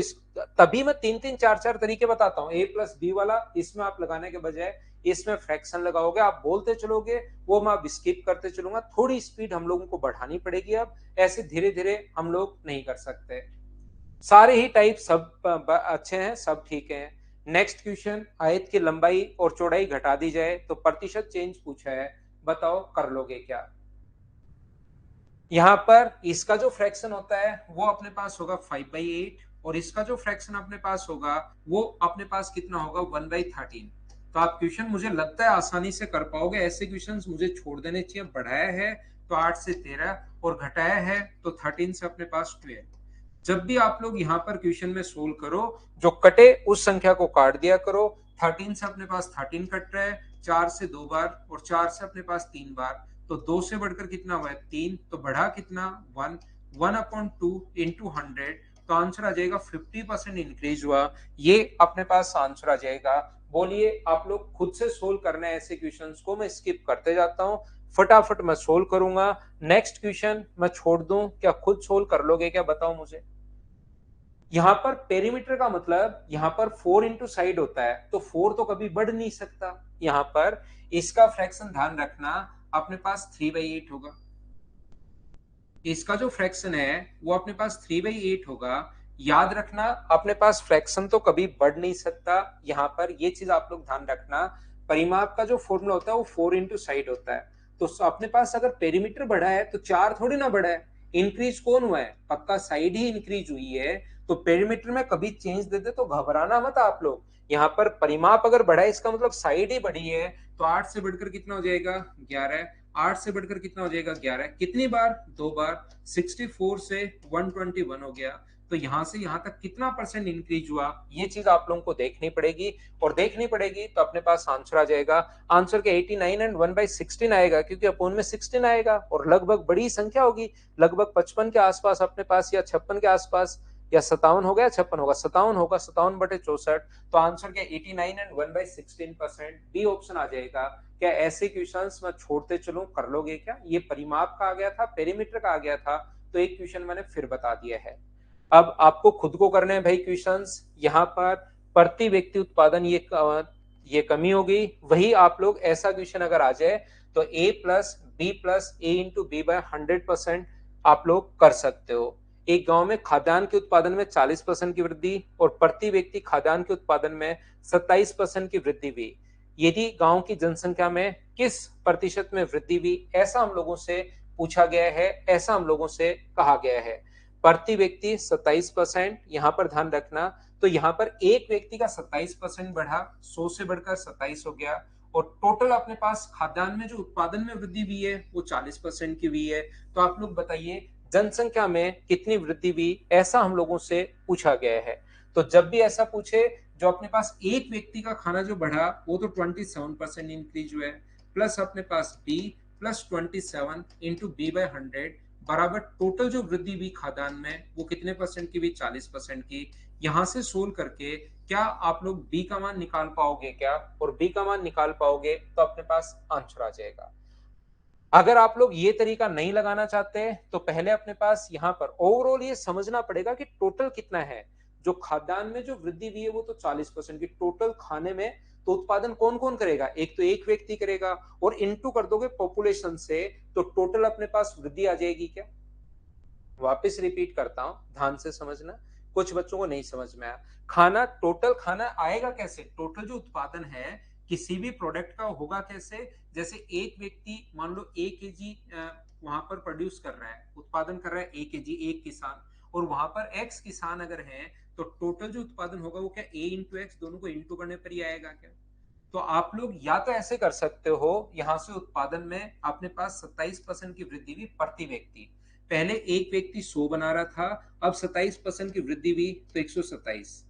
तभी मैं 3-3 4-4 तरीके बताता हूं। ए प्लस बी वाला इसमें आप लगाने के बजाय इसमें फ्रैक्शन लगाओगे, आप बोलते चलोगे, वो मैं अब स्किप करते चलूंगा। थोड़ी स्पीड हम लोगों को बढ़ानी पड़ेगी, अब ऐसे धीरे धीरे हम लोग नहीं कर सकते। सारे ही टाइप सब अच्छे हैं, सब ठीक हैं। नेक्स्ट क्वेश्चन, आयत की लंबाई और चौड़ाई घटा दी जाए तो प्रतिशत चेंज पूछा है, बताओ कर लोगे क्या? यहां पर इसका जो फ्रैक्शन होता है वो अपने पास होगा 5/8, और इसका जो फ्रैक्शन अपने पास होगा वो अपने पास कितना होगा? 1/13। तो आप क्वेश्चन मुझे लगता है आसानी से कर पाओगे। ऐसे क्वेश्चन मुझे छोड़ देने चाहिए। बढ़ाया है तो 8 से 13, और घटाया है तो 13 से अपने पास 12। जब भी आप लोग यहाँ पर क्वेश्चन में सोल्व करो, जो कटे उस संख्या को काट दिया करो। 13 से अपने पास 13 कट रहा है, 4 से 2 बार, और 4 से अपने पास 3 बार। तो 2 से बढ़कर कितना हुआ है? 3। तो बढ़ा कितना? 1। 1/2 इंटू 100, तो आंसर आ जाएगा 50% इंक्रीज हुआ। ये अपने पास आंसर आ जाएगा। बोलिए आप लोग खुद से सोल्व करना है ऐसे क्वेश्चंस को, मैं स्किप करते जाता हूँ, फटाफट मैं सोल्व करूंगा। नेक्स्ट क्वेश्चन मैं छोड़ दूं? क्या खुद सोल्व कर लोगे क्या? बताओ मुझे। यहां पर पेरीमीटर का मतलब यहां पर 4 इंटू साइड होता है, तो 4 तो कभी बढ़ नहीं सकता। यहां पर इसका फ्रैक्शन ध्यान रखना, अपने पास 3/8 होगा। इसका जो फ्रैक्शन है वो अपने पास 3/8 होगा। याद रखना, अपने पास फ्रैक्शन तो कभी बढ़ नहीं सकता। यहां पर ये चीज आप लोग ध्यान रखना। परिमाप का जो फॉर्मूला होता है वो 4 इंटू साइड होता है। तो अपने पास अगर पेरीमीटर बढ़ा है तो 4 थोड़ी ना बढ़ा है। इंक्रीज कौन हुआ है? पक्का साइड ही इंक्रीज हुई है। तो पेरीमीटर में कभी चेंज दे दे तो घबराना मत आप लोग। यहाँ पर परिमाप अगर बढ़ा है इसका मतलब साइड ही बढ़ी है। तो 8 से बढ़कर कितना हो जाएगा? 11। 8 से बढ़कर कितना हो जाएगा? 11। कितनी बार? 2 बार। 64 से 121 हो गया। तो यहां से यहां तक कितना परसेंट इंक्रीज हुआ, ये चीज आप लोगों को देखनी पड़ेगी। और देखनी पड़ेगी तो अपने पास आंसर आ जाएगा। आंसर के 89 एंड 1/16 आएगा, क्योंकि अपोन में 16 आएगा, और लगभग बड़ी संख्या होगी, लगभग 55 के आसपास अपने पास, या 56 के आसपास, या 57 होगा या 56 होगा, 57 होगा, 57/64। तो आंसर के 89 एंड 1/16% बी ऑप्शन आ जाएगा। क्या ऐसे क्वेश्चंस मैं छोड़ते चलूं, कर लोगे क्या? ये परिमाप का आ गया था, पेरीमीटर का आ गया था, तो एक क्वेश्चन मैंने फिर बता दिया है। अब आपको खुद को करने हैं भाई क्वेश्चंस। यहाँ पर प्रति व्यक्ति उत्पादन, ये कमी हो गई। वही आप लोग ऐसा क्वेश्चन अगर आ जाए तो a plus B plus A into B by 100% आप लोग कर सकते हो। एक गांव में खाद्यान्न के उत्पादन में 40% की वृद्धि और प्रति व्यक्ति खाद्यान्न के उत्पादन में 27% की वृद्धि हुई। यदि गांव की जनसंख्या में किस प्रतिशत में वृद्धि हुई, ऐसा हम लोगों से पूछा गया है, ऐसा हम लोगों से कहा गया है। प्रति व्यक्ति 27%, यहां पर ध्यान रखना। तो यहां पर एक व्यक्ति का 27% बढ़ा, 100 से बढ़कर 27 हो गया। और टोटल अपने पास खाद्यान्न में जो उत्पादन में वृद्धि हुई है वो 40% की हुई है। तो आप लोग बताइए जनसंख्या में कितनी वृद्धि हुई, ऐसा हम लोगों से पूछा गया है। तो जब भी ऐसा पूछे, जो अपने पास एक व्यक्ति का खाना जो बढ़ा वो तो 27% इंक्रीज हुआ है, प्लस अपने पास B plus 27 into B by 100 बराबर टोटल जो वृद्धि हुई खाद्यान्न में वो कितने परसेंट की हुई? 40% की। यहां से सोल्व करके क्या आप लोग बी का मान निकाल पाओगे क्या? और बी का मान निकाल पाओगे तो अपने पास आंसर आ जाएगा। अगर आप लोग ये तरीका नहीं लगाना चाहते तो पहले अपने पास यहाँ पर ओवरऑल ये समझना पड़ेगा कि टोटल कितना है। जो खाद्यान्न में जो वृद्धि हुई है वो तो 40% की, टोटल खाने में तो उत्पादन कौन कौन करेगा? एक तो एक व्यक्ति करेगा, और इनटू कर दोगे पॉपुलेशन से, तो टोटल अपने पास वृद्धि आ जाएगी क्या? वापस रिपीट करता हूं, ध्यान से समझना। कुछ बच्चों को नहीं समझ में आया। खाना, टोटल खाना आएगा कैसे, टोटल जो उत्पादन है किसी भी प्रोडक्ट का होगा कैसे, जैसे एक व्यक्ति मान लो 1 kg वहां पर प्रोड्यूस कर रहा है, उत्पादन कर रहा है 1 kg, एक किसान, और वहां पर एक्स किसान अगर है, तो टोटल जो उत्पादन होगा वो क्या ए इंटू एक्स, दोनों को इंटू करने पर ही आएगा क्या। तो आप लोग या तो ऐसे कर सकते हो, यहां से उत्पादन में अपने पास 27% की वृद्धि हुई प्रति व्यक्ति। पहले एक व्यक्ति 100 बना रहा था, अब 27% की वृद्धि हुई तो 127।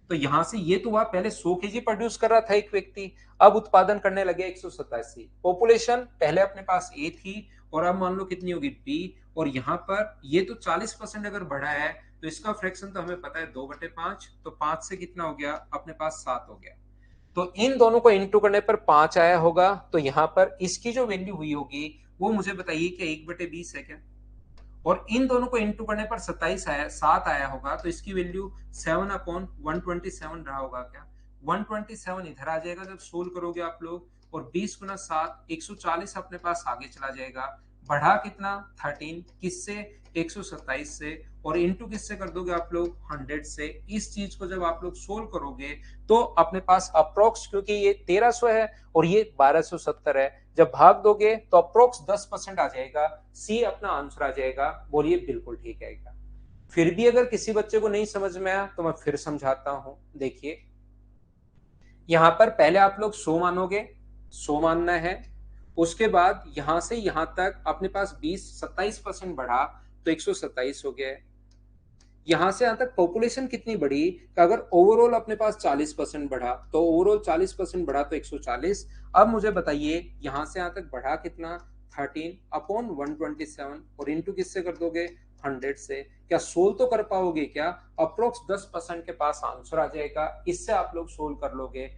तो यहां से ये तो हुआ, पहले 100 kg प्रोड्यूस कर रहा था एक व्यक्ति, अब उत्पादन करने लगे 187। पॉपुलेशन पहले अपने पास ए थी, और अब मान लो कितनी होगी बी, और यहाँ पर ये तो 40% अगर बढ़ा है, तो इसका फ्रैक्शन तो हमें पता है 2/5, तो 5 से कितना हो गया अपने पास 7 हो गया। तो इन दोनों को इंटू करने पर 5 आया होगा, तो यहां पर इसकी जो वैल्यू हुई होगी वो मुझे बताइए कि 1/20 है क्या। और इन दोनों को इंटू करने पर 27 आया, 7 आया होगा, तो इसकी वैल्यू 7/127 रहा होगा क्या। 127 इधर आ जाएगा जब सोल्व करोगे आप लोग, और 20 गुना 7, 140 अपने पास आगे चला जाएगा। बढ़ा कितना 13, किससे 127 से, और इंटू किससे कर दोगे आप लोग 100 से। इस चीज को जब आप लोग सोल्व करोगे तो अपने पास अप्रोक्स, क्योंकि ये 1300 है और ये 1270 है, जब भाग दोगे तो अप्रोक्स 10% आ जाएगा, सी अपना आंसर आ जाएगा। बोलिए बिल्कुल ठीक आएगा। फिर भी अगर किसी बच्चे को नहीं समझ में आया तो मैं फिर समझाता हूं। देखिए यहां पर पहले आप लोग 100 मानोगे, 100 मानना है, उसके बाद यहां से यहां तक अपने पास 27% बढ़ा तो 127 हो गया। यहां से यहां तक पॉपुलेशन कितनी बढ़ी, अगर ओवरऑल अपने पास 40% बढ़ा, तो ओवरऑल 40% बढ़ा तो 140। अब मुझे बताइए यहां से यहां तक बढ़ा कितना 13/127, और इंटू किससे कर दोगे 100 से। क्या सोल्व तो कर पाओगे क्या, अप्रोक्स 10% के पास आंसर आ जाएगा, इससे आप लोग सोल्व कर लोगे।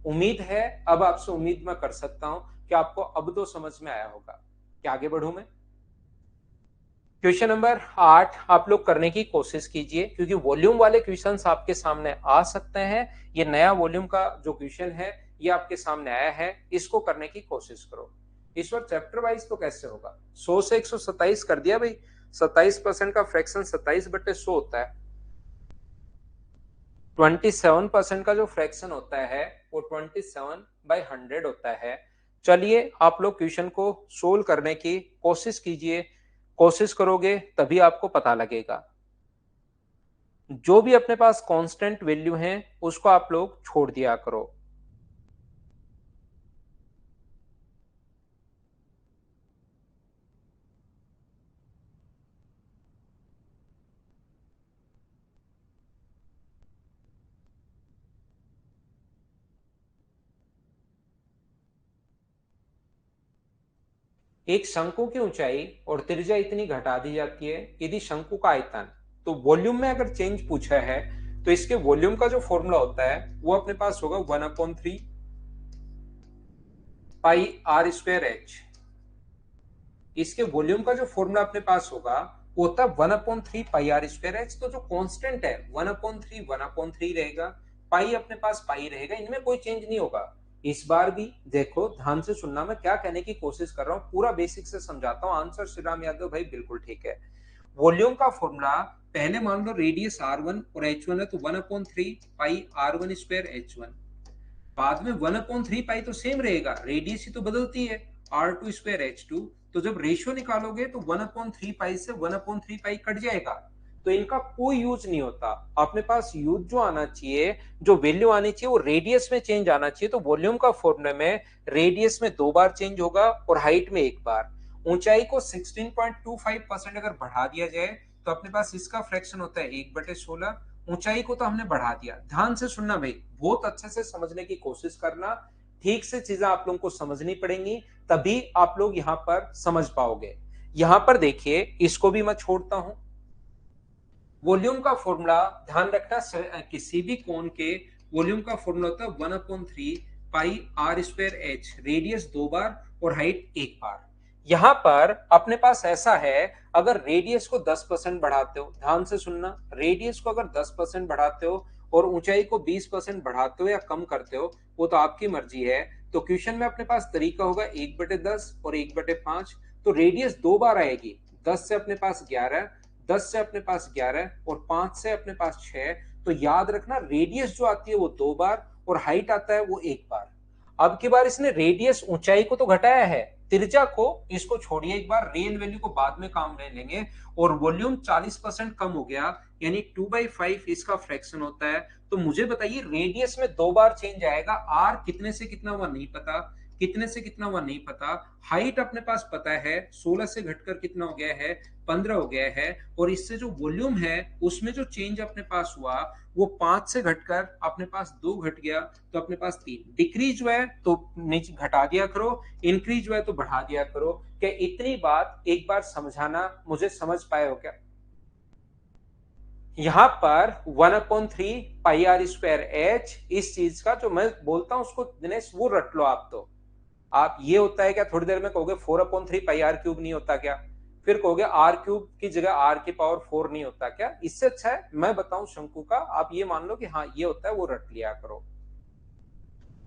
उम्मीद है, अब आपसे उम्मीद मैं कर सकता हूं कि आपको अब तो समझ में आया होगा। क्या आगे बढ़ू मैं। क्वेश्चन नंबर 8 आप लोग करने की कोशिश कीजिए, क्योंकि वॉल्यूम वाले क्वेश्चंस आपके सामने आ सकते हैं। ये नया वॉल्यूम का जो क्वेश्चन है ये आपके सामने आया है, इसको करने की कोशिश करो। इस बार चैप्टर वाइज तो कैसे होगा, 100 से 127 कर दिया भाई, 27% का फ्रैक्शन 27/100 होता है। 27% का जो फ्रैक्शन होता है वो 27/100 होता है। चलिए आप लोग क्वेश्चन को सोल्व करने की कोशिश कीजिए, कोशिश करोगे तभी आपको पता लगेगा। जो भी अपने पास कांस्टेंट वैल्यू है उसको आप लोग छोड़ दिया करो। एक शंकु की ऊंचाई और त्रिज्या इतनी घटा दी जाती है यदि शंकु का आयतन, तो वॉल्यूम में अगर चेंज पूछा है तो इसके वॉल्यूम का जो फॉर्मूला होता है वो अपने पास होगा 1/3 पाई आर स्क्वायर एच। इसके वॉल्यूम का जो फॉर्मूला अपने पास होगा वो होता है 1/3 पाई आर स्क्वायर एच। तो जो कांस्टेंट है 1/3 रहेगा, पाई अपने पास पाई रहेगा, इनमें कोई चेंज नहीं होगा। इस बार भी देखो ध्यान से सुनना, मैं क्या कहने की कोशिश कर रहा हूँ, पूरा बेसिक से समझाता हूँ। आंसर श्री राम यादव भाई बिल्कुल ठीक है। वॉल्यूम का फॉर्मूला, पहले मान लो रेडियस r1 और h1 है, तो 1/3 पाई r1 स्क्वायर h1। बाद में 1/3 पाई तो सेम रहेगा, रेडियस ही तो बदलती है, r2 स्क्वायर h2। तो जब रेशियो निकालोगे तो 1/3 पाई से 1/3 पाई कट जाएगा, तो इनका कोई यूज नहीं होता। अपने पास यूज जो आना चाहिए, जो वैल्यू आनी चाहिए वो रेडियस में चेंज आना चाहिए। तो वॉल्यूम का फॉर्मूले में रेडियस में 2 बार चेंज होगा और हाइट में 1 बार। ऊंचाई को 16.25% अगर बढ़ा दिया जाए तो अपने पास इसका फ्रैक्शन होता है 1/16। ऊंचाई को तो हमने बढ़ा दिया। ध्यान से सुनना भाई, बहुत अच्छे से समझने की कोशिश करना, ठीक से चीजें आप लोगों को समझनी पड़ेंगी, तभी आप लोग यहां पर समझ पाओगे। यहां पर देखिए इसको भी मैं छोड़ता हूं। वॉल्यूम का फॉर्मूला ध्यान रखना, किसी भी कोण के वॉल्यूम का फॉर्मूला होता है 1/3 पाई आर स्क्वायर एच, रेडियस 2 बार और हाइट 1 बार। यहां पर अपने पास ऐसा है, अगर रेडियस को 10% बढ़ाते हो, ध्यान से सुनना, रेडियस को अगर 10% बढ़ाते हो और ऊंचाई को 20% बढ़ाते हो या कम करते हो, वो तो आपकी मर्जी है। तो क्वेश्चन में अपने पास तरीका होगा 1/10 और 1/5। तो रेडियस 2 बार आएगी, 10 से अपने पास 11, 10 से अपने पास 11 और 5 से अपने पास 6। तो याद रखना रेडियस जो आती है वो 2 बार और हाइट आता है वो 1 बार। अब की बार इसने रेडियस ऊंचाई को तो घटाया है, त्रिज्या को इसको छोड़िए एक बार, रियल वैल्यू को बाद में काम में लेंगे। और वॉल्यूम 40% कम हो गया, यानी 2/5 इसका फ्रैक्शन होता है। तो मुझे बताइए रेडियस में 2 बार चेंज आएगा, आर कितने से कितना हुआ नहीं पता, कितने से कितना हुआ नहीं पता। हाइट अपने पास पता है 16 से घटकर कितना हो गया है, 15 हो गया है। और इससे जो वॉल्यूम है उसमें जो चेंज अपने पास हुआ वो 5 से घटकर अपने पास 2 घट गया, तो अपने पास 3। डिक्रीज हुआ है तो नीचे घटा दिया करो, इंक्रीज हुआ है तो बढ़ा दिया करो। क्या इतनी बात एक बार समझाना मुझे समझ पाए हो क्या? यहां पर 1/3 πr²h इस चीज का जो मैं बोलता हूं उसको दिनेश वो रट लो आप। तो आप ये होता है क्या, थोड़ी देर में कहोगे 4/3 πr³ नहीं होता क्या, फिर कहोगे r³ की जगह r⁴ नहीं होता क्या। इससे अच्छा है मैं बताऊं शंकु का, आप ये मान लो कि हाँ ये होता है, वो रट लिया करो।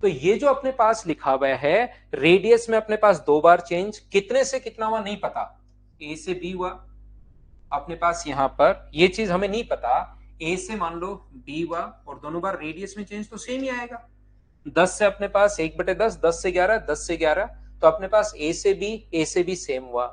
तो ये जो अपने पास लिखा हुआ है रेडियस में अपने पास 2 बार चेंज, कितने से कितना हुआ नहीं पता, ए से बी हुआ अपने पास, यहां पर ये चीज हमें नहीं पता, ए से मान लो बी हुआ और दोनों बार रेडियस में चेंज तो सेम ही आएगा। 10 से अपने पास 1/10, 10 से 11, 10 से 11। तो अपने पास ए से बी सेम हुआ।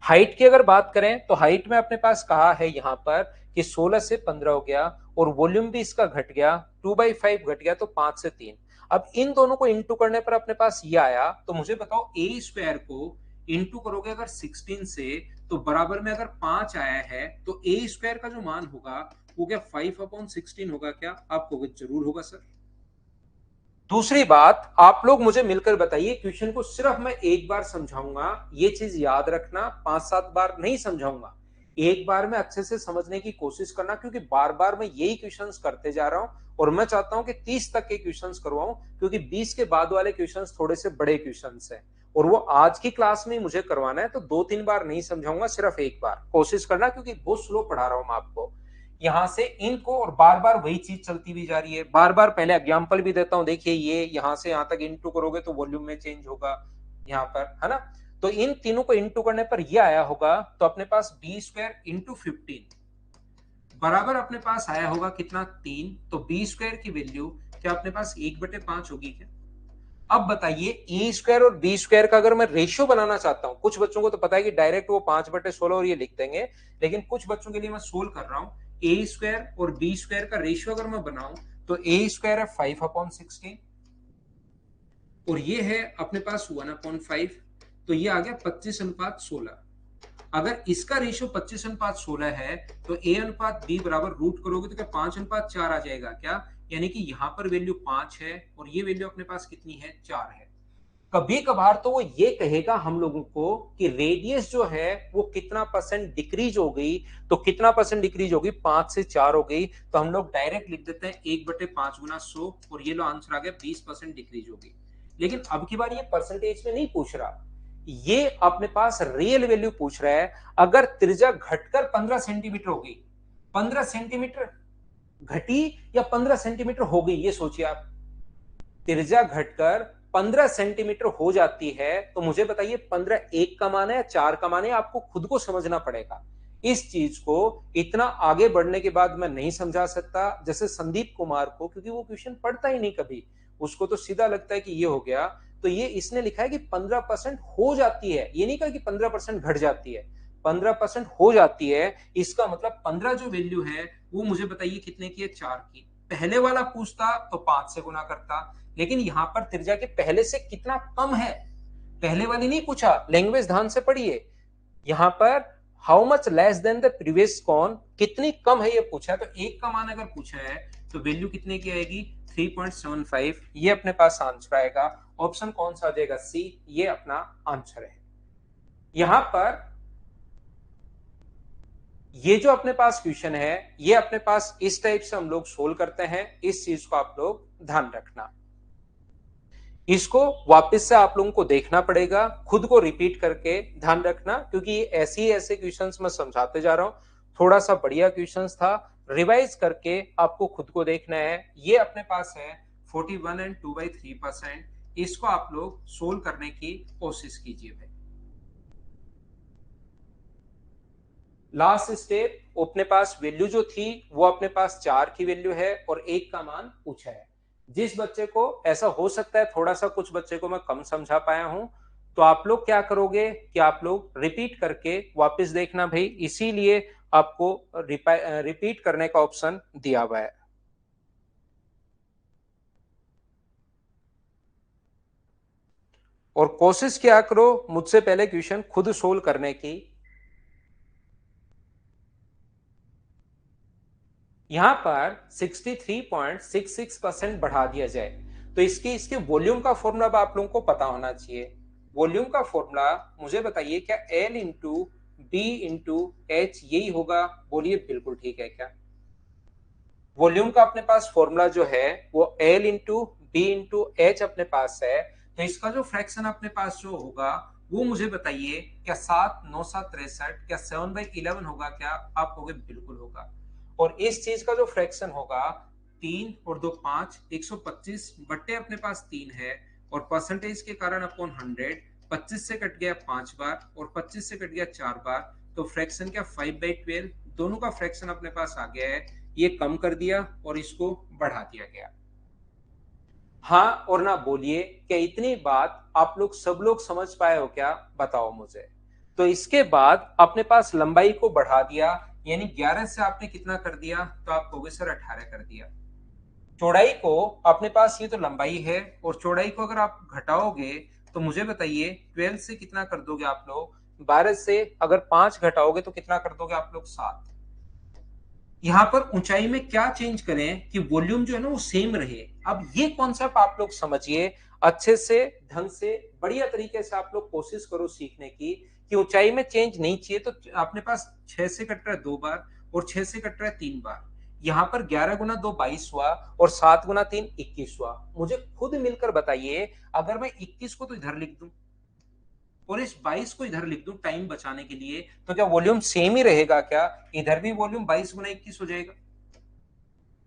हाइट की अगर बात करें तो हाइट में अपने पास कहा है यहां पर कि 16 से 15 हो गया और वॉल्यूम भी इसका घट गया, 2/5 घट गया तो 5 से 3। अब इन दोनों को इंटू करने पर अपने पास ये आया, तो मुझे बताओ a² को इंटू करोगे अगर 16 से तो बराबर में अगर 5 आया है तो a² का जो मान होगा वो क्या 5/16 होगा क्या? आप कहोगे जरूर होगा सर। दूसरी बात, आप लोग मुझे मिलकर बताइए, क्वेश्चन को सिर्फ मैं एक बार समझाऊंगा, ये चीज याद रखना, 5-7 बार नहीं समझाऊंगा। एक बार में अच्छे से समझने की कोशिश करना, क्योंकि बार बार मैं यही क्वेश्चंस करते जा रहा हूं और मैं चाहता हूं कि 30 तक के क्वेश्चंस करवाऊं, क्योंकि 20 के बाद वाले क्वेश्चंस थोड़े से बड़े क्वेश्चंस हैं और वो आज की क्लास में मुझे करवाना है। तो 2-3 बार नहीं समझाऊंगा, सिर्फ एक बार कोशिश करना, क्योंकि बहुत स्लो पढ़ा रहा हूं मैं आपको यहां से इनको। और बार बार वही चीज चलती भी जा रही है, बार बार पहले एग्जांपल भी देता हूं, देखिए ये यहां से यहां तक इंटू करोगे तो वॉल्यूम में चेंज होगा यहां पर, है ना। तो इन तीनों को इंटू करने पर ये आया होगा, तो अपने पास b² इंटू 15 बराबर अपने पास आया होगा कितना, 3। तो b² की वैल्यू क्या अपने पास 1/5 होगी क्या? अब बताइए e² और b² का अगर मैं रेशियो बनाना चाहता हूं, कुछ बच्चों को तो पता है कि डायरेक्ट वो 5/16 और ये लिख देंगे, लेकिन कुछ बच्चों के लिए मैं सोल्व कर रहा हूं। a² और b² का रेशियो अगर मैं बनाऊं तो a² है 5/16 और ये है अपने पास 1/5, तो ये आ गया 25:16। अगर इसका रेशियो 25:16 है तो a/b बराबर रूट करोगे तो क्या 5:4 आ जाएगा क्या? यानी कि यहां पर वैल्यू 5 है और ये वैल्यू अपने पास कितनी है, 4 है। कभी कभार तो वो ये कहेगा हम लोगों को कि रेडियस जो है वो कितना परसेंट डिक्रीज हो गई, तो कितना परसेंट डिक्रीज होगी, 5 से 4 हो गई। तो हम लोग डायरेक्ट लिख देते हैं 1/5 गुना 100 और ये लो आंसर आ गया 20% डिक्रीज होगी। लेकिन अब की बार ये परसेंटेज में नहीं पूछ रहा, ये अपने पास रियल वैल्यू पूछ रहा है। अगर त्रिज्या घटकर 15 सेंटीमीटर हो गई, 15 सेंटीमीटर घटी या 15 सेंटीमीटर हो गई, ये सोचिए आप। त्रिज्या घटकर 15 सेंटीमीटर हो जाती है तो मुझे बताइए 15 1 का मान है या 4 का मान है, आपको खुद को समझना पड़ेगा। इस चीज को इतना आगे बढ़ने के बाद मैं नहीं समझा सकता जैसे संदीप कुमार को, क्योंकि वो क्वेश्चन पढ़ता ही नहीं कभी, उसको तो सीधा लगता है कि ये हो गया। तो ये इसने लिखा है कि 15% हो जाती है, ये नहीं कहा कि 15% घट जाती है, 15% हो जाती है। इसका मतलब 15 जो वैल्यू है वो मुझे बताइए कितने की है, 4 की। पहले वाला पूछता तो 5 से गुना करता, लेकिन यहां पर त्रिज्या के पहले से कितना कम है, पहले वाली नहीं पूछा, लैंग्वेज ध्यान से पढ़िए। यहां पर how much less than the previous con, कितनी कम है ये पूछा है। तो एक का मान अगर पूछा है तो वैल्यू कितने की आएगी, 3.75, ये अपने पास आंसर आएगा। ऑप्शन कौन सा आ जाएगा, सी, ये अपना आंसर है। यहां पर ये जो अपने पास क्वेश्चन है ये अपने पास इस टाइप से हम लोग सोल्व करते हैं, इस चीज को आप लोग ध्यान रखना। इसको वापस से आप लोगों को देखना पड़ेगा, खुद को रिपीट करके ध्यान रखना, क्योंकि ऐसे ही ऐसे क्वेश्चंस मैं समझाते जा रहा हूं। थोड़ा सा बढ़िया क्वेश्चंस था, रिवाइज करके आपको खुद को देखना है। ये अपने पास है 41 एंड 2/3%, इसको आप लोग सोल्व करने की कोशिश कीजिए भाई। लास्ट स्टेप अपने पास वैल्यू जो थी वो अपने पास 4 की वैल्यू है और 1 का मान पूछा है। जिस बच्चे को ऐसा हो सकता है थोड़ा सा कुछ बच्चे को मैं कम समझा पाया हूं, तो आप लोग क्या करोगे कि आप लोग रिपीट करके वापस देखना भाई, इसीलिए आपको रिपीट करने का ऑप्शन दिया हुआ है। और कोशिश क्या करो मुझसे पहले क्वेश्चन खुद सोल्व करने की। यहां पर 63.66% बढ़ा दिया जाए तो इसके वॉल्यूम का फॉर्मूला अब आप लोगों को पता होना चाहिए। वॉल्यूम का फॉर्मूला मुझे बताइए, क्या L into B into H यही होगा? बोलिए बिल्कुल ठीक है क्या? वॉल्यूम का अपने पास फॉर्मूला जो है वो L into B into H अपने पास है, तो इसका जो फ्रैक्शन अपने पास जो होगा वो मुझे बताइए, क्या 7 9 7 63 क्या 7/11 होगा? क्या आप कहोगे बिल्कुल होगा। और इस चीज का जो फ्रैक्शन होगा 3 और 2 5 125 बट्टे अपने पास 3 है, और परसेंटेज के कारण अपॉन 100, 25 से कट गया 5 बार और 25 से कट गया 4 बार, तो फ्रैक्शन क्या 5/12, दोनों का फ्रैक्शन अपने पास आ गया है। ये कम कर दिया और इसको बढ़ा दिया गया। हाँ और ना बोलिए, क्या इतनी बात आप लोग सब लोग समझ पाए हो क्या? बताओ मुझे। तो इसके बाद अपने पास लंबाई को बढ़ा दिया, यानी 11 से आपने कितना कर दिया? तो आप कहोगे सर 18 कर दिया। चौड़ाई को अपने पास, ये तो लंबाई है, और चौड़ाई को अगर आप घटाओगे तो मुझे बताइए 12 से कितना कर दोगे आप लोग? 12 से अगर 5 घटाओगे तो कितना कर दोगे आप लोग? 7। यहां पर ऊंचाई में क्या चेंज करें कि वॉल्यूम जो है ना वो सेम रहे। अब ये कॉन्सेप्ट आप लोग समझिए अच्छे से, ढंग से, बढ़िया तरीके से आप लोग कोशिश करो सीखने की, कि ऊंचाई में चेंज नहीं चाहिए। तो अपने पास 6 से कट रहा है 2 बार और 6 से कट रहा है 3 बार। यहां पर 11 × 2 22 हुआ और 7 × 3 21 हुआ। मुझे खुद मिलकर बताइए, अगर मैं 21 को तो इधर लिख दूं और इस 22 को इधर लिख दूं टाइम बचाने के लिए, तो क्या वॉल्यूम सेम ही रहेगा क्या? इधर भी वॉल्यूम 22 × 21 हो जाएगा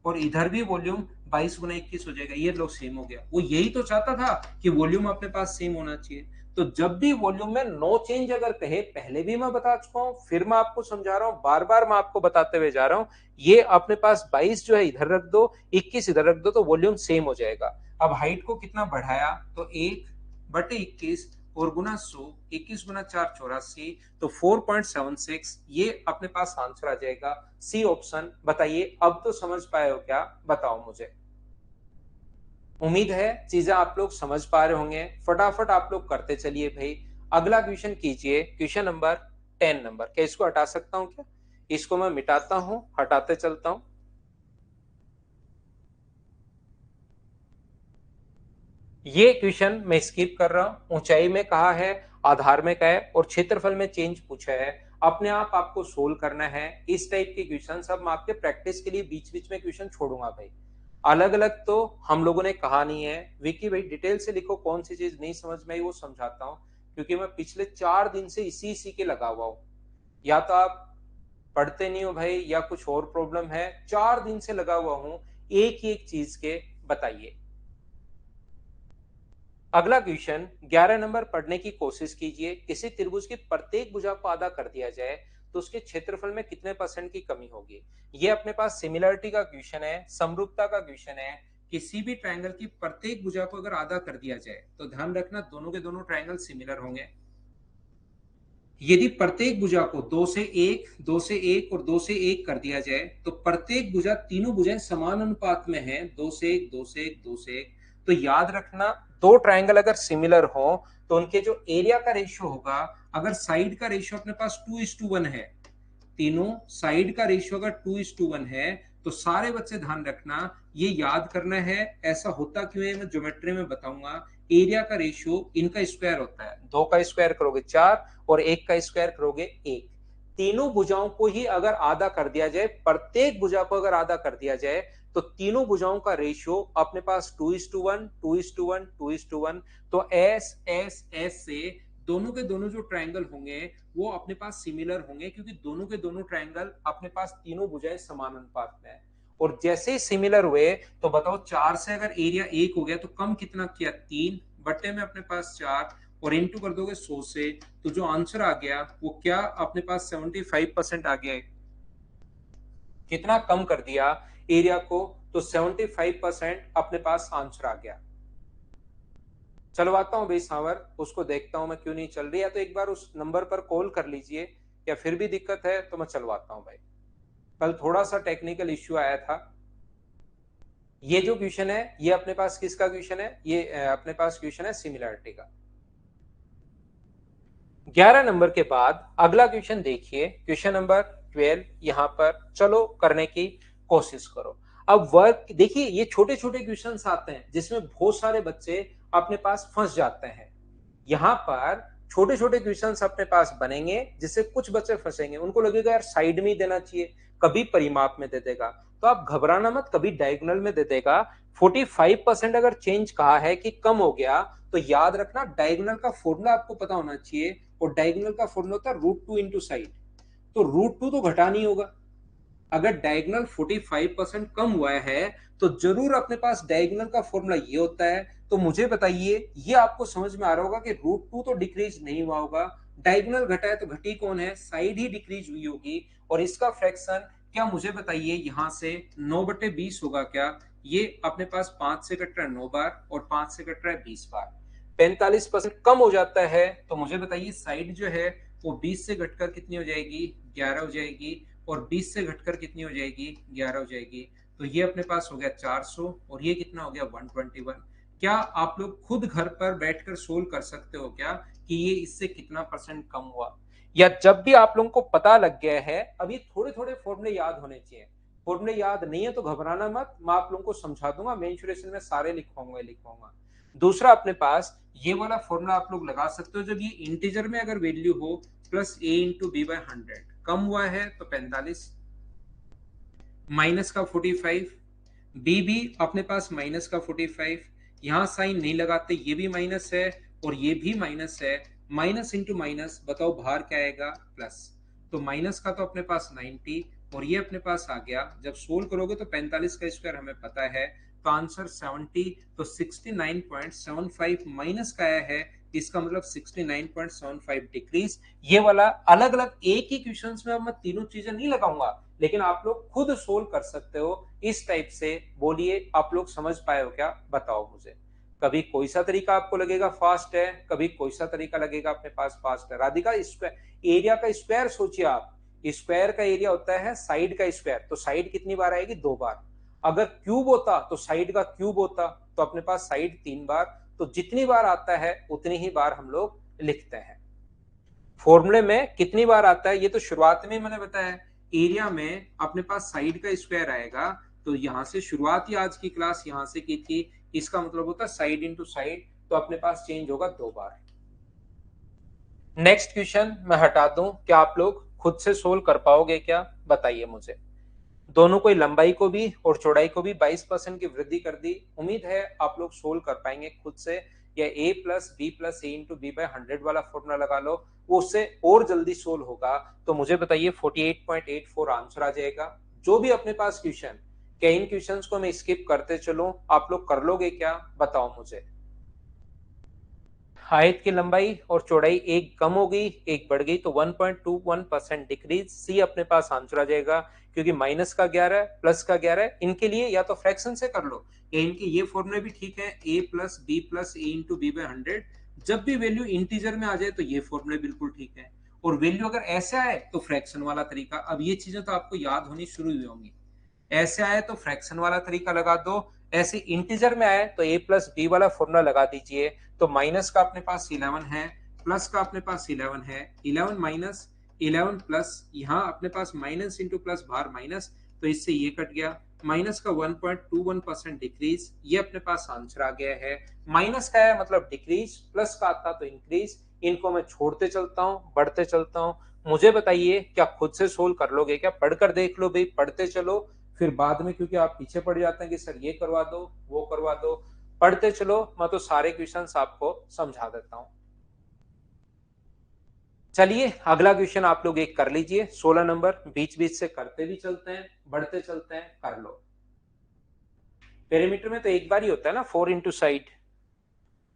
और इधर भी वॉल्यूम 22 × 21 हो जाएगा। ये लो सेम हो गया। वो यही तो चाहता था कि वॉल्यूम अपने पास सेम होना चाहिए। तो जब भी वॉल्यूम में नो चेंज अगर कहे, पहले भी मैं बता चुका हूं, फिर मैं आपको समझा रहा हूं, बार बार मैं आपको बताते हुए जा रहा हूं, ये अपने पास 22 जो है इधर रख दो, 21 इधर रख दो, तो वॉल्यूम सेम हो जाएगा। अब हाइट को कितना बढ़ाया? तो 1/21 और गुना 100, 21 × 4 = 84, तो 4.76, ये अपने पास आंसर आ जाएगा, सी ऑप्शन। बताइए अब तो समझ पाए हो क्या? बताओ मुझे। उम्मीद है चीजें आप लोग समझ पा रहे होंगे। फटाफट आप लोग करते चलिए भाई। अगला क्वेश्चन कीजिए, क्वेश्चन नंबर 10 नंबर। क्या इसको हटा सकता हूं क्या? इसको मैं मिटाता हूं, हटाते चलता हूं। ये क्वेश्चन मैं स्किप कर रहा हूं। ऊंचाई में कहा है, आधार में कहा है, और क्षेत्रफल में चेंज पूछा है। अपने आप आपको सोल्व करना है। इस टाइप के क्वेश्चन सब मैं आपके प्रैक्टिस के लिए बीच बीच में क्वेश्चन छोड़ूंगा भाई। अलग अलग तो हम लोगों ने कहा नहीं है। विकी भाई डिटेल से लिखो, कौन सी चीज नहीं समझ में आई वो समझाता हूँ, क्योंकि मैं पिछले 4 दिन से इसी के लगा हुआ हूँ। या तो आप पढ़ते नहीं हो भाई, या कुछ और प्रॉब्लम है। 4 दिन से लगा हुआ हूँ एक ही एक चीज के। बताइए अगला क्वेश्चन 11 नंबर पढ़ने की कोशिश कीजिए। किसी त्रिभुज की प्रत्येक भुजा को आधा कर दिया जाए तो उसके क्षेत्रफल में कितने परसेंट की कमी होगी? ये अपने पास सिमिलरिटी का क्वेश्चन है, समरूपता का क्वेश्चन है। किसी भी ट्रायंगल की प्रत्येक भुजा को अगर आधा कर दिया जाए तो ध्यान रखना दोनों के दोनों ट्रायंगल सिमिलर होंगे। यदि प्रत्येक भुजा को 2 से 1, 2 से 1 और 2 से 1 कर दिया जाए तो प्रत्येक भुजा, तीनों भुजाएं समान अनुपात में हैं, 2 से 1, 2 से 1, 2 से 1। तो याद रखना, दो ट्रायंगल अगर सिमिलर हो तो उनके जो एरिया का रेशियो होगा, अगर साइड का रेशियो अपने पास 2:1 है, तीनों साइड का रेशियो अगर 2:1 है, तो सारे बच्चे ध्यान रखना, ये याद करना है। ऐसा होता क्यों है मैं ज्योमेट्री में बताऊंगा। एरिया का रेशियो इनका स्क्वायर होता है, 2 का स्क्वायर करोगे 4 और 1 का स्क्वायर करोगे 1। तीनों भुजाओं को ही अगर आधा कर दिया जाए, प्रत्येक भुजा को अगर आधा कर दिया जाए, तो तीनों भुजाओं का रेशियो अपने पास 2:1, 2:1, 2:1। तो एस एस एस से दोनों के दोनों जो ट्रायंगल होंगे वो अपने पास सिमिलर होंगे, क्योंकि दोनों के दोनों ट्रायंगल अपने पास तीनों भुजाएं समान अनुपात में है। और जैसे ही सिमिलर हुए तो बताओ 4 से अगर एरिया 1 हो गया तो कम कितना किया? 3 बट्टे में अपने पास 4, और इनटू कर दोगे 100 से, तो जो आंसर आ गया वो क्या अपने पास 75% आ गया है। कितना कम कर दिया एरिया को, तो 75% अपने पास आंसर आ गया। चलवाता हूं भाई सांवर, उसको देखता हूं मैं क्यों नहीं चल रही है, तो एक बार उस नंबर पर कॉल कर लीजिए, या फिर भी दिक्कत है तो मैं चलवाता हूं भाई। कल थोड़ा सा टेक्निकल इश्यू आया था। ये जो क्वेश्चन है ये अपने पास किसका क्वेश्चन है, ये अपने पास क्वेश्चन है सिमिलरिटी का। 11 नंबर के बाद अगला क्वेश्चन देखिए, क्वेश्चन नंबर 12। यहां पर चलो करने की कोशिश करो। अब वर्क देखिए, ये छोटे छोटे क्वेश्चंस आते हैं जिसमें बहुत सारे बच्चे अपने पास फंस जाते हैं। यहां पर छोटे छोटे क्वेश्चंस अपने पास बनेंगे जिससे कुछ बच्चे फंसेंगे, उनको लगेगा यार साइड में ही देना चाहिए, कभी परिमाप में दे देगा। तो आप घबराना मत, कभी डायगोनल में दे देगा। 45% अगर चेंज कहा है कि कम हो गया, तो याद रखना डायगोनल का फॉर्मूला आपको पता होना चाहिए, और डायगोनल का फॉर्मूला होता है रूट टू इंटू साइड। तो रूट टू तो घटा नहीं होगा। अगर डायगोनल 45% कम हुआ है तो जरूर अपने पास डायगोनल का फॉर्मूला ये होता है। तो मुझे बताइए, ये आपको समझ में आ रहा होगा कि रूट टू तो डिक्रीज नहीं हुआ होगा, डायगोनल घटा है तो घटी कौन है, साइड ही डिक्रीज हुई होगी। और इसका फ्रैक्शन क्या, मुझे बताइए, यहां से 9/20 होगा क्या? ये अपने पास 5 से कट रहा है 9 बार, और 5 से कट रहा है 20 बार। 45% कम हो जाता है, तो मुझे बताइए साइड जो है वो 20 से घटकर कितनी हो जाएगी, 11 हो जाएगी। और 20 से घटकर कितनी हो जाएगी, 11 हो जाएगी। तो ये अपने पास हो गया 400, और ये कितना हो गया 121। क्या आप लोग खुद घर पर बैठकर सोल्व कर सकते हो क्या कि ये इससे कितना परसेंट कम हुआ? या जब भी आप लोगों को पता लग गया है, अभी थोड़े थोड़े फॉर्मूले याद होने चाहिए। फॉर्मूले याद नहीं है तो घबराना मत, मैं आप लोगों को समझा दूंगा, मेंशुरेशन में सारे लिखवाऊंगा। दूसरा अपने पास ये वाला फॉर्मूला आप लोग लगा सकते हो, जब ये इंटीजर में अगर वैल्यू हो, plus A into B by 100, कम हुआ है तो 45, माइनस का 45, बी भी अपने पास माइनस का 45, यहां साइन नहीं लगाते, ये भी माइनस है और ये भी माइनस है। माइनस इंटू माइनस बताओ बाहर क्या आएगा, प्लस। तो माइनस का तो अपने पास 90, और ये अपने पास आ गया। जब सोल्व करोगे तो 45 का स्क्वायर हमें पता है, तो आंसर 70। तो 69.75 माइनस का आया है, इसका मतलब 69.75 डिक्रीज। ये वाला अलग अलग एक ही क्वेश्चन में अब मैं तीनों चीजें नहीं लगाऊंगा, लेकिन आप लोग खुद सोल्व कर सकते हो इस टाइप से। बोलिए आप लोग समझ पाए हो क्या, बताओ मुझे। कभी कोई सा तरीका आपको लगेगा फास्ट है, कभी कोई सा तरीका लगेगा अपने पास फास्ट है। राधिका, स्क्वायर एरिया का स्क्वायर सोचिए आप, स्क्वायर का एरिया होता है साइड का स्क्वायर, तो साइड कितनी बार आएगी, 2 बार। अगर क्यूब होता तो साइड का क्यूब होता, तो अपने पास साइड 3 बार। तो जितनी बार आता है उतनी ही बार हम लोग लिखते हैं। फॉर्मूले में कितनी बार आता है ये तो शुरुआत में मैंने बताया, एरिया में अपने पास साइड का स्क्वायर आएगा। तो यहां से शुरुआत ही आज की क्लास यहां से की थी, इसका मतलब होता है साइड इंटू साइड, तो अपने पास चेंज होगा 2 बार। नेक्स्ट क्वेश्चन मैं हटा दूं, क्या आप लोग खुद से सोल्व कर पाओगे क्या, बताइए मुझे। दोनों को, लंबाई को भी और चौड़ाई को भी 22% की वृद्धि कर दी। उम्मीद है आप लोग सोल्व कर पाएंगे खुद से। या a plus B plus A into B by 100 वाला फॉर्मूला लगा लो, वो उससे और जल्दी सोल्व होगा। तो मुझे बताइए 48.84 आंसर आ जाएगा। जो भी अपने पास क्वेश्चन, क्या इन क्वेश्चंस को मैं स्किप करते चलूं, आप लोग कर लोगे क्या, बताओ मुझे। आयत की लंबाई और चौड़ाई एक कम हो गई, एक बढ़ गई, तो 1.21% डिक्रीज। सी अपने पास आंसर आ जाएगा, क्योंकि माइनस का 11 प्लस का 11, इनके लिए या तो फ्रैक्शन से कर लो, या इनके ये फॉर्मूले भी ठीक है, a plus A into B by 100। जब भी वैल्यू इंटीजर में आ जाए तो ये फॉर्मूले बिल्कुल ठीक है, और वैल्यू अगर ऐसे आए तो फ्रैक्शन वाला तरीका। अब ये चीजें तो आपको याद होनी शुरू हुई होंगी। ऐसे आए तो फ्रैक्शन वाला तरीका लगा दो, ऐसे इंटीजर में आए तो a प्लस बी वाला फॉर्मूला लगा दीजिए। तो माइनस का अपने पास 11 है, प्लस का अपने पास 11 है, 11 माइनस 11 प्लस, यहाँ अपने पास माइनस इंटू प्लस बाहर माइनस, तो इससे ये कट गया। माइनस का 1.21% डिक्रीज, ये अपने पास आंसर आ गया है। माइनस का है मतलब डिक्रीज, प्लस का आता तो इंक्रीज। इनको मैं छोड़ते चलता हूँ, बढ़ते चलता हूँ। मुझे बताइए क्या खुद से सोल्व कर लोगे क्या, पढ़कर देख लो भाई, पढ़ते चलो। फिर बाद में क्योंकि आप पीछे पड़ जाते हैं कि सर ये करवा दो वो करवा दो, पढ़ते चलो, मैं तो सारे क्वेश्चंस आपको समझा देता हूं। चलिए अगला क्वेश्चन आप लोग एक कर लीजिए, 16 नंबर, बीच बीच से करते भी चलते हैं, बढ़ते चलते हैं, कर लो। पेरीमीटर में तो एक बार ही होता है ना 4 इंटू साइड।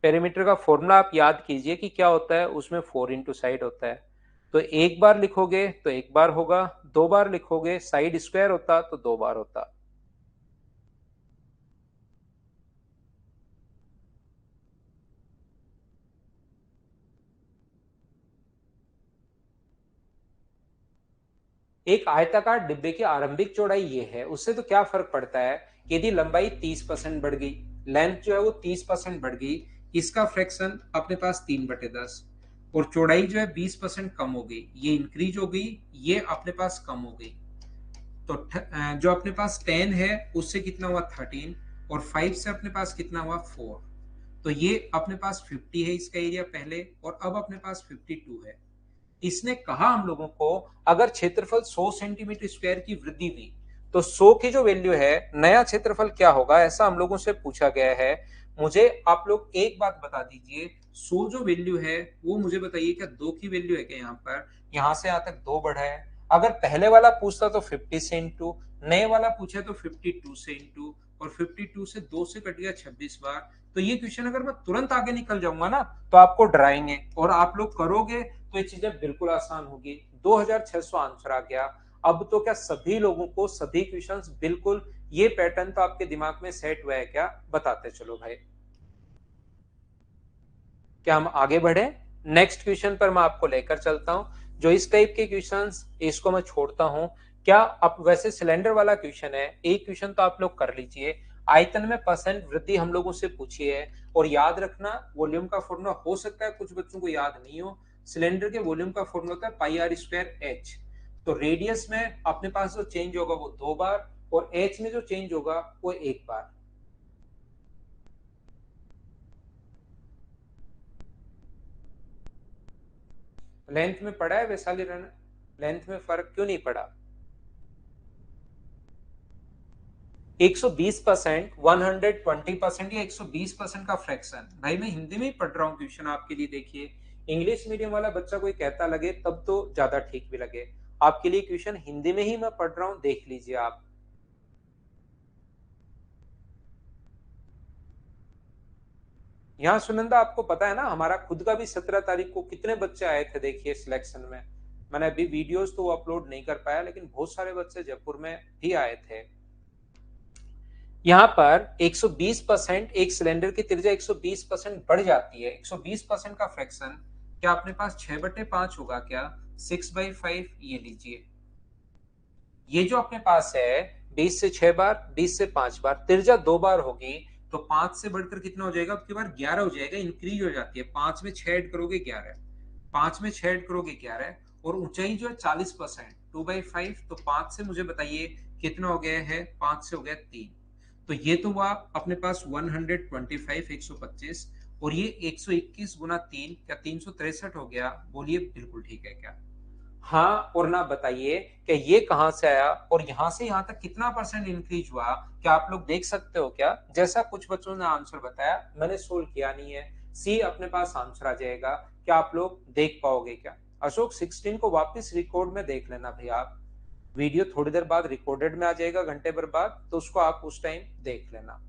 पेरीमीटर का फॉर्मूला आप याद कीजिए कि क्या होता है, उसमें 4 इंटू साइड होता है। तो एक बार लिखोगे तो एक बार होगा, दो बार लिखोगे साइड स्क्वायर होता तो दो बार होता। एक आयताकार डिब्बे की आरंभिक चौड़ाई ये है, उससे तो क्या फर्क पड़ता है कि यदि लंबाई 30% बढ़ गई, लेंथ जो है वो 30% बढ़ गई, इसका फ्रैक्शन अपने पास 3/10, और चौड़ाई जो है 20% कम हो गई, ये इंक्रीज हो गई, ये अपने पास कम हो गई। तो जो अपने पास 10 है उससे कितना हुआ 13, और 5 से अपने पास कितना हुआ 4। तो ये अपने पास 50 है इसका एरिया पहले, और अब अपने पास 52 है। इसने कहा हम लोगों को अगर क्षेत्रफल 100 सेंटीमीटर स्क्वायर की वृद्धि हुई तो 100 की जो वैल्यू है नया क्षेत्रफल क्या होगा, ऐसा हम लोगों से पूछा गया है। मुझे आप लोग एक बात बता दीजिए, 100 जो वैल्यू है वो मुझे बताइए क्या 2 की वैल्यू है क्या? यहाँ पर यहाँ से यहाँ तक 2 बढ़ा है। अगर पहले वाला पूछता तो 50 से इंटू, नए वाला पूछे तो 52 से इंटू, और 52 से 2 से कट गया 26 बार। तो ये क्वेश्चन अगर मैं तुरंत आगे निकल जाऊंगा ना तो आपको डराएंगे, और आप लोग करोगे तो ये चीजें बिल्कुल आसान होगी। 2600 आंसर आ गया। अब तो क्या सभी लोगों को सभी क्वेश्चंस बिल्कुल ये पैटर्न तो आपके दिमाग में सेट हुआ है क्या? बताते चलो भाई। क्या हम आगे बढ़े? नेक्स्ट क्वेश्चन पर मैं आपको लेकर चलता हूं। जो इस टाइप के क्वेश्चंस, इसको मैं छोड़ता हूं। क्या अब वैसे सिलेंडर वाला क्वेश्चन है, एक क्वेश्चन तो आप लोग कर लीजिए। आयतन में परसेंट वृद्धि हम लोगों से पूछी है, और याद रखना वॉल्यूम का फॉर्मूला हो सकता है कुछ बच्चों को याद नहीं हो। सिलेंडर के वॉल्यूम का फॉर्मूला होता है पाई आर स्क्वायर एच। तो रेडियस में अपने पास जो चेंज होगा वो दो बार, और एच में जो चेंज होगा वो एक बार। लेंथ में पड़ा है वैशाली रन? लेंथ में फर्क क्यों नहीं पड़ा? 120%, 120% या 120% का फ्रैक्शन। भाई मैं हिंदी में ही पढ़ रहा हूँ क्वेश्चन आपके लिए, देखिए। इंग्लिश मीडियम वाला बच्चा कोई कहता लगे तब तो ज्यादा ठीक भी लगे। आपके लिए क्वेश्चन हिंदी में ही मैं पढ़ रहा हूँ, देख लीजिए आप। यहाँ सुनंदा आपको पता है ना, हमारा खुद का भी 17 तारीख को कितने बच्चे आए थे देखिए सिलेक्शन में। मैंने अभी वीडियोस तो अपलोड नहीं कर पाया, लेकिन बहुत सारे बच्चे जयपुर में भी आए थे। यहाँ पर 120%, एक सिलेंडर की त्रिज्या 120% बढ़ जाती है। 120% का फ्रैक्शन क्या अपने पास 6/5 होगा क्या? 6/5 ये लीजिए। ये जो अपने पास है 20 से 6 बार, 20 से 5 बार, त्रिज्या दो बार होगी, तो 5 से बढ़कर कितना हो जाएगा? अब की बार 11 हो जाएगा, इंक्रीज हो जाती है। 5 में 6 ऐड करोगे 11, 5 में 6 ऐड करोगे 11, और ऊंचाई जो है 40%, 2/5। तो 5 से मुझे बताइए कितना हो गया है? 5 से हो गया 3। तो ये तो हुआ अपने पास 125, 125, और ये 121 गुना 3, क्या 363 हो गया? बोलिए बिल्कुल ठीक है क्या? हाँ और ना बताइए कि ये कहां से आया, और यहां से यहां तक कितना परसेंट इंक्रीज हुआ? क्या आप लोग देख सकते हो क्या? जैसा कुछ बच्चों ने आंसर बताया, मैंने सोल्व किया नहीं है। सी अपने पास आंसर आ जाएगा। क्या आप लोग देख पाओगे क्या? अशोक 16 को वापस रिकॉर्ड में देख लेना भैया आप। वीडियो थोड़ी देर बाद रिकॉर्डेड में आ जाएगा, घंटे भर बाद, तो उसको आप उस टाइम देख लेना।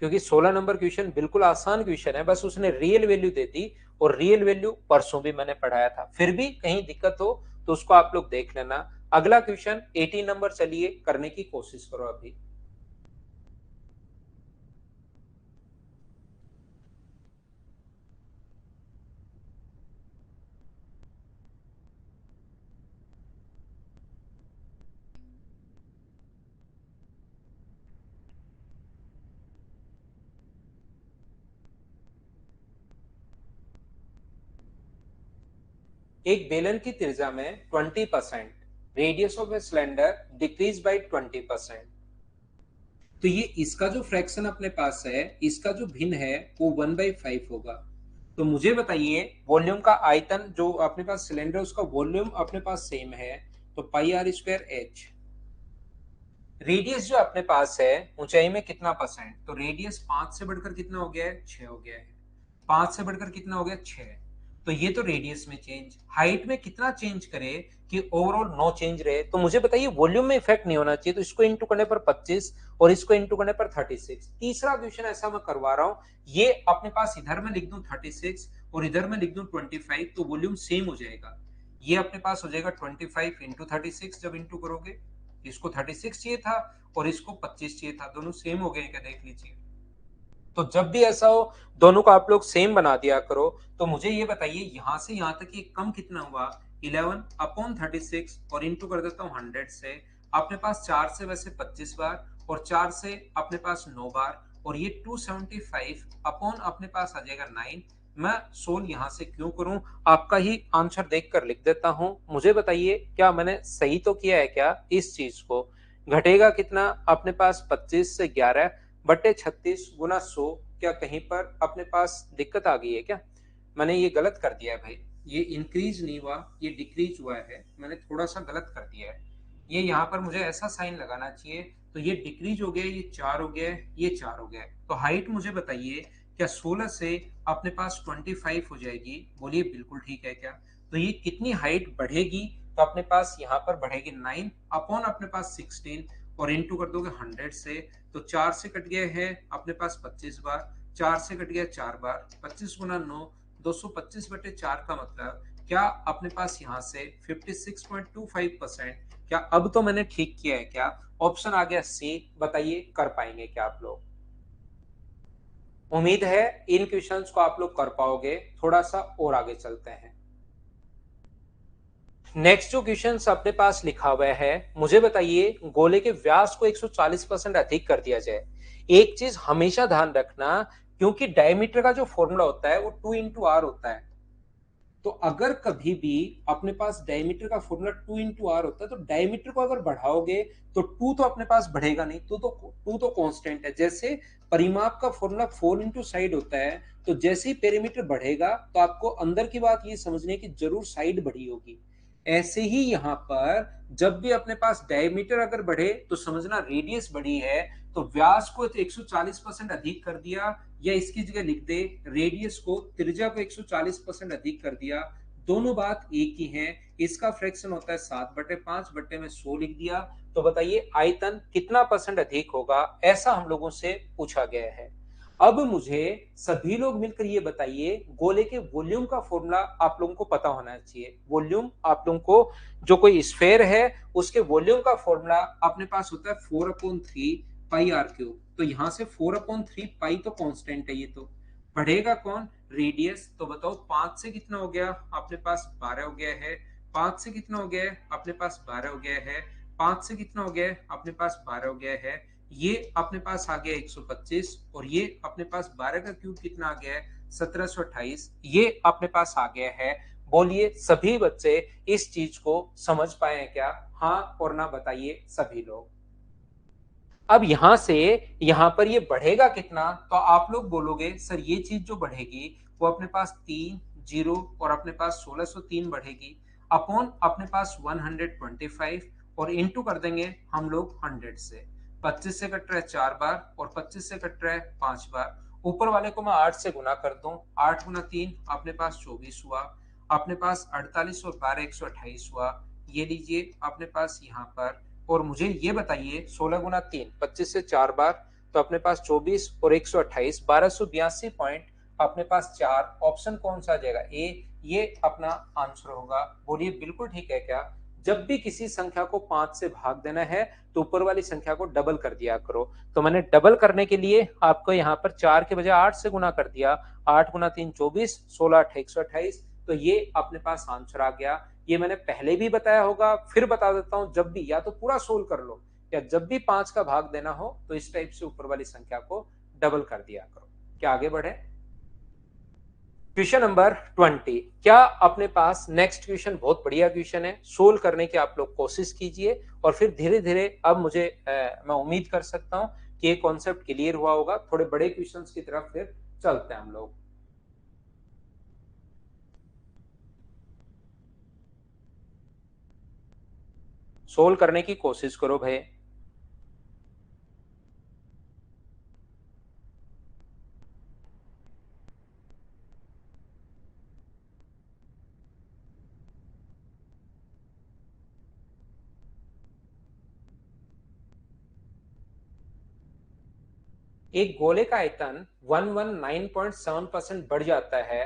क्योंकि 16 नंबर क्वेश्चन बिल्कुल आसान क्वेश्चन है, बस उसने रियल वैल्यू दे दी, और रियल वैल्यू परसों भी मैंने पढ़ाया था। फिर भी कहीं दिक्कत हो तो उसको आप लोग देख लेना। अगला क्वेश्चन 18 नंबर, चलिए करने की कोशिश करो अभी। एक बेलन की त्रिज्या में 20%, radius of a cylinder decrease by 20%। तो ये इसका जो फ्रैक्शन अपने पास है, इसका जो भिन्न है वो 1/5 होगा। तो मुझे बताइए वॉल्यूम का आयतन जो अपने पास सिलेंडर, उसका वॉल्यूम अपने पास सेम है, तो पाई आर स्क्वायर एच। रेडियस जो अपने पास है, ऊंचाई में कितना परसेंट? तो रेडियस 5 से बढ़कर कितना हो गया है? 6 हो गया है। 5 से बढ़कर कितना हो गया? 6। तो ये तो रेडियस में चेंज, हाइट में कितना चेंज करे कि ओवरऑल नो चेंज रहे। तो मुझे बताइए वॉल्यूम में इफेक्ट नहीं होना चाहिए, तो इसको इंटू करने पर 25 और इसको इंटू करने पर 36। तीसरा क्वेश्चन ऐसा मैं करवा रहा हूं, ये अपने पास इधर में लिख दूं 36 और इधर में लिख दूं 25, तो वॉल्यूम सेम हो जाएगा। ये अपने पास हो जाएगा 25 इंटू 36, जब इंटू करोगे इसको 36 चाहिए था और इसको 25 चाहिए था, दोनों सेम हो गए क्या, देख लीजिए। तो जब भी ऐसा हो दोनों को आप लोग सेम बना दिया करो। तो मुझे ये बताइए यहां से यहां तक ये कम कितना हुआ, 11 अपॉन 36 और इंटू कर देता हूँ 100 से। अपने पास 4 से वैसे 25 बार और 4 से अपने पास 9 बार, और ये 275 अपॉन अपने पास आ जाएगा 9। मैं सोल यहां से क्यों करूं, आपका ही आंसर देखकर लिख देता हूं। मुझे बताइए क्या मैंने सही तो किया है क्या इस चीज को। घटेगा कितना अपने पास 25 से 11 बटे 36 गुना 100। क्या कहीं पर अपने पास दिक्कत आ गई है क्या, मैंने ये गलत कर दिया है भाई। ये इंक्रीज नहीं हुआ, ये डिक्रीज हुआ है, मैंने थोड़ा सा गलत कर दिया है। ये यहाँ पर मुझे ऐसा साइन लगाना चाहिए, तो ये डिक्रीज हो गया, ये 4 हो गया, ये 4 हो गया। तो हाइट मुझे बताइए क्या 16 से अपने पास 25 हो जाएगी, बोलिए बिल्कुल ठीक है क्या। तो ये कितनी हाइट बढ़ेगी, तो अपने पास यहाँ पर बढ़ेगी 9 अपॉन अपने पास 16 और इंटू कर दोगे 100 से। तो 4 से कट गया है अपने पास 25 बार, 4 से कट गया 4 बार, 25 गुना 9 225 बटे 4 का मतलब क्या अपने पास यहाँ से 56.25%। क्या अब तो मैंने ठीक किया है क्या, ऑप्शन आ गया सी। बताइए कर पाएंगे क्या आप लोग। उम्मीद है इन क्वेश्चंस को आप लोग कर पाओगे। थोड़ा सा और आगे चलते हैं। नेक्स्ट जो क्वेश्चन अपने पास लिखा हुआ है, मुझे बताइए गोले के व्यास को 140% अधिक कर दिया जाए। एक चीज हमेशा ध्यान रखना, क्योंकि डायमीटर का जो फॉर्मूला होता है वो 2 इंटू आर होता है। तो अगर कभी भी अपने पास डायमीटर का फॉर्मूला 2 इंटू आर होता है, तो डायमीटर को अगर बढ़ाओगे तो 2 तो अपने पास बढ़ेगा नहीं, 2 तो कांस्टेंट है। जैसे परिमाप का फॉर्मूला 4 इंटू साइड होता है, तो जैसे ही पेरीमीटर बढ़ेगा तो आपको अंदर की बात ये समझनी है कि जरूर साइड बढ़ी होगी। ऐसे ही यहाँ पर जब भी अपने पास डायमीटर अगर बढ़े तो समझना रेडियस बढ़ी है। तो व्यास को 140% अधिक कर दिया, या इसकी जगह लिख दे रेडियस को, त्रिज्या को 140% अधिक कर दिया, दोनों बात एक ही है। इसका फ्रैक्शन होता है 7/5 बट्टे में 100 लिख दिया। तो बताइए आयतन कितना परसेंट अधिक होगा, ऐसा हम लोगों से पूछा गया है। अब मुझे सभी लोग मिलकर ये बताइए गोले के वॉल्यूम का फॉर्मूला आप लोगों को पता होना चाहिए। वॉल्यूम आप लोगों को, जो कोई स्फेयर है उसके वॉल्यूम का फॉर्मूला अपने पास होता है 4/3 पाई आर क्यूब। तो यहां से 4/3 पाई तो कांस्टेंट है, ये तो बढ़ेगा कौन, रेडियस। तो बताओ 5 से कितना हो गया अपने पास 12 हो गया है, 5 से कितना हो गया है अपने पास 12 हो गया है, 5 से कितना हो गया है अपने पास 12 हो गया है। ये अपने पास आ गया 125 और ये अपने पास 12 का क्यूब कितना आ गया है 1728, ये अपने पास आ गया है। बोलिए सभी बच्चे इस चीज को समझ पाए हैं क्या, हाँ और ना बताइए सभी लोग। अब यहां से यहां पर ये बढ़ेगा कितना, तो आप लोग बोलोगे सर ये चीज जो बढ़ेगी वो अपने पास 3 जीरो और अपने पास 1603 बढ़ेगी अपॉन अपने पास 125 और इंटू कर देंगे हम लोग 100 से। 25 से कट रहा है 4 बार और 25 से कट रहा है 5 बार। ऊपर वाले को मैं 8 से गुना कर दूं, 8 गुना 3 अपने पास 24 हुआ, अपने पास 48 और 12 128 हुआ। ये लीजिए अपने पास यहाँ पर। और मुझे ये बताइए 16 गुना 3 25 से 4 बार, तो अपने पास 24 और 128 1282 पॉइंट अपने पास 4। ऑप्शन कौन सा आ जाएगा, ए, ये अपना आंसर होगा। बोलिए बिल्कुल ठीक है क्या। जब भी किसी संख्या को 5 से भाग देना है तो ऊपर वाली संख्या को डबल कर दिया करो। तो मैंने डबल करने के लिए आपको यहाँ पर 4 के बजाय 8 से गुना कर दिया, 8 गुना 3 24, 16 8 128। तो ये अपने पास आंसर आ गया। ये मैंने पहले भी बताया होगा, फिर बता देता हूं, जब भी या तो पूरा सोल्व कर लो या जब भी 5 का भाग देना हो तो इस टाइप से ऊपर वाली संख्या को डबल कर दिया करो। क्या आगे बढ़े। Question number 20। क्या अपने पास नेक्स्ट क्वेश्चन बहुत बढ़िया क्वेश्चन है, सोल्व करने की आप लोग कोशिश कीजिए और फिर धीरे धीरे अब मुझे मैं उम्मीद कर सकता हूं कि ये कॉन्सेप्ट क्लियर हुआ होगा। थोड़े बड़े क्वेश्चंस की तरफ फिर चलते हैं हम लोग। सोल्व करने की कोशिश करो भाई। एक गोले का आयतन 119.7% बढ़ जाता है,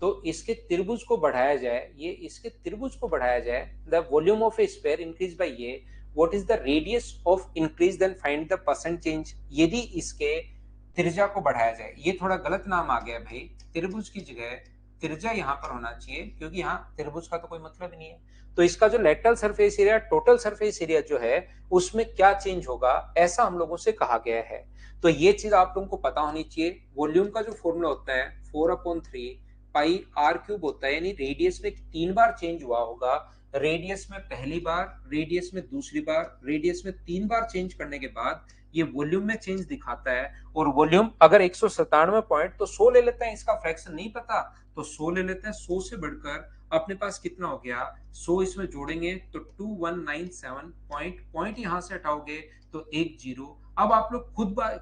तो इसके त्रिभुज को बढ़ाया जाए, ये इसके त्रिभुज को बढ़ाया जाए, the volume of a sphere increase by ये, what is the radius of increase, then find the percent change. यदि इसके त्रिज्या को बढ़ाया जाए, ये थोड़ा गलत नाम आ गया भाई, त्रिभुज की जगह त्रिज्या यहाँ पर होना चाहिए, क्योंकि यहाँ त्रिभुज का तो कोई मतलब नहीं है। तो इसका जो lateral surface area, total surface area जो है, उसमें क्या चेंज होगा, ऐसा हम लोगों से कहा गया है। तो ये चीज आप लोगों को पता होनी चाहिए। वॉल्यूम का जो फॉर्मूला होता है 4/3 पाई आर क्यूब होता है, यानी रेडियस में 3 बार चेंज हुआ होगा, रेडियस में पहली बार, रेडियस में दूसरी बार, रेडियस में 3 बार चेंज करने के बाद ये वॉल्यूम में चेंज दिखाता है। और वॉल्यूम अगर 197 पॉइंट, तो 100 ले लेते हैं, इसका फ्रैक्शन नहीं पता तो 100 ले लेते हैं। 100 से बढ़कर अपने पास कितना हो गया, 100 इसमें जोड़ेंगे तो 2197 पॉइंट, पॉइंट यहां से हटाओगे तो 10। अब आप लोग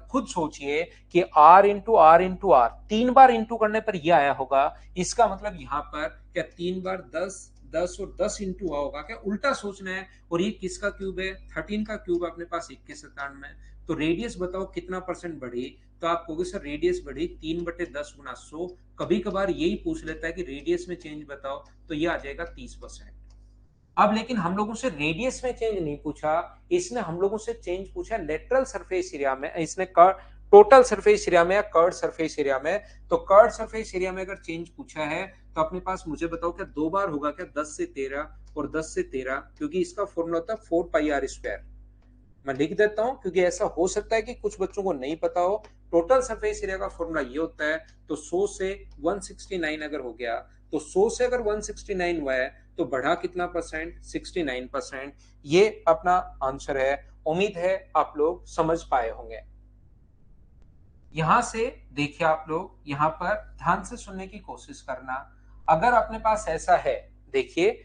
खुद सोचिए कि R इंटू आर 3 बार इंटू करने पर यह आया होगा, इसका मतलब यहां पर क्या 3 बार 10, 10 और 10 इंटू हुआ होगा क्या, उल्टा सोचना है। और ये किसका क्यूब है, 13 का क्यूब अपने पास 2197 में। तो रेडियस बताओ कितना परसेंट बढ़ी, तो आप कहोगे सर रेडियस बढ़ी 3/10 गुना 100। कभी कभार यही पूछ लेता है कि रेडियस में चेंज बताओ, तो ये आ जाएगा 30%। अब लेकिन हम लोगों से रेडियस में चेंज नहीं पूछा, इसने हम लोगों से चेंज पूछा लेटरल सरफेस एरिया में, इसने टोटल सरफेस एरिया में या कर्ड सरफेस एरिया में। तो कर्ड सरफेस एरिया में अगर चेंज पूछा है, तो अपने पास मुझे बताओ क्या 2 बार होगा क्या, 10 से 13 और 10 से 13, क्योंकि इसका फॉर्मूला होता है 4 पाई आर स्क्वायर। मैं लिख देता हूं, क्योंकि ऐसा हो सकता है कि कुछ बच्चों को नहीं पता हो। टोटल सरफेस एरिया का फॉर्मूला ये होता है। तो 100 से 169 अगर हो गया, तो 100 से अगर 169 हुआ है, तो बढ़ा कितना परसेंट, 69%। ये अपना आंसर है। उम्मीद है आप लोग समझ पाए होंगे। यहां से देखिए, आप लोग यहां पर ध्यान से सुनने की कोशिश करना। अगर अपने पास ऐसा है, देखिए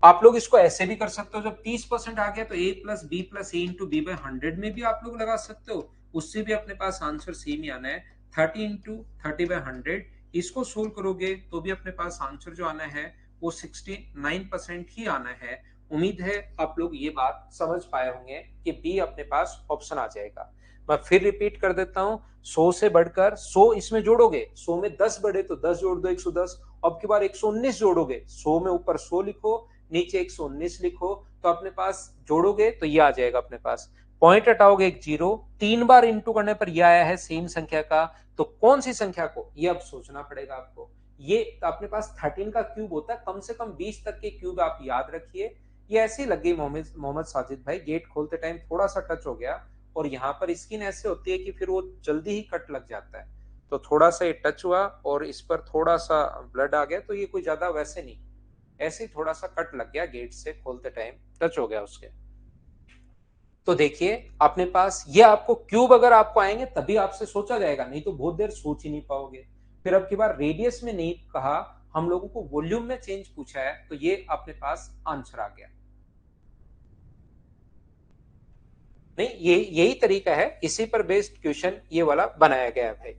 आप लोग इसको ऐसे भी कर सकते हो, जब 30% आ गया तो a+b+a*b/100 में भी आप लोग लगा सकते हो, उससे भी अपने पास आंसर सेम ही आना है। 30 × 30/100, इसको सोल्व करोगे तो भी अपने पास आंसर जो आना है वो 69% ही आना है। उम्मीद है आप लोग ये बात समझ पाए होंगे कि बी अपने पास ऑप्शन आ जाएगा। मैं फिर रिपीट कर देता हूं, 100 से बढ़कर 100 इसमें जोड़ोगे, 100 में 10 बढ़े तो 10 जोड़ दो, 110। अब की बार 119 जोड़ोगे, 100 में ऊपर 100 लिखो, नीचे 119 लिखो, तो अपने पास जोड़ोगे तो ये आ जाएगा अपने पास। पॉइंट हटाओगे, एक जीरो, 3 बार इंटू करने पर ये आया है सेम संख्या का, तो कौन सी संख्या को, ये अब सोचना पड़ेगा आपको। ये तो अपने पास 13 का क्यूब होता है, कम से कम 20 तक के क्यूब आप याद रखिए। ये ऐसी लग गई मोहम्मद साजिद भाई, गेट खोलते टाइम थोड़ा सा टच हो गया, और यहाँ पर स्किन ऐसे होती है कि फिर वो जल्दी ही कट लग जाता है, तो थोड़ा सा ये टच हुआ और इस पर थोड़ा सा ब्लड आ गया, तो ये कोई ज्यादा वैसे नहीं, ऐसे ही थोड़ा सा कट लग गया, गेट से खोलते टाइम टच हो गया उसके। तो देखिए अपने पास ये, आपको क्यूब अगर आपको आएंगे तभी आपसे सोचा जाएगा, नहीं तो बहुत देर सोच ही नहीं पाओगे। फिर अब की बार रेडियस में नहीं कहा, हम लोगों को वॉल्यूम में चेंज पूछा है, तो ये अपने पास आंसर आ गया। नहीं, ये यही तरीका है, इसी पर बेस्ड क्वेश्चन ये वाला बनाया गया है भाई।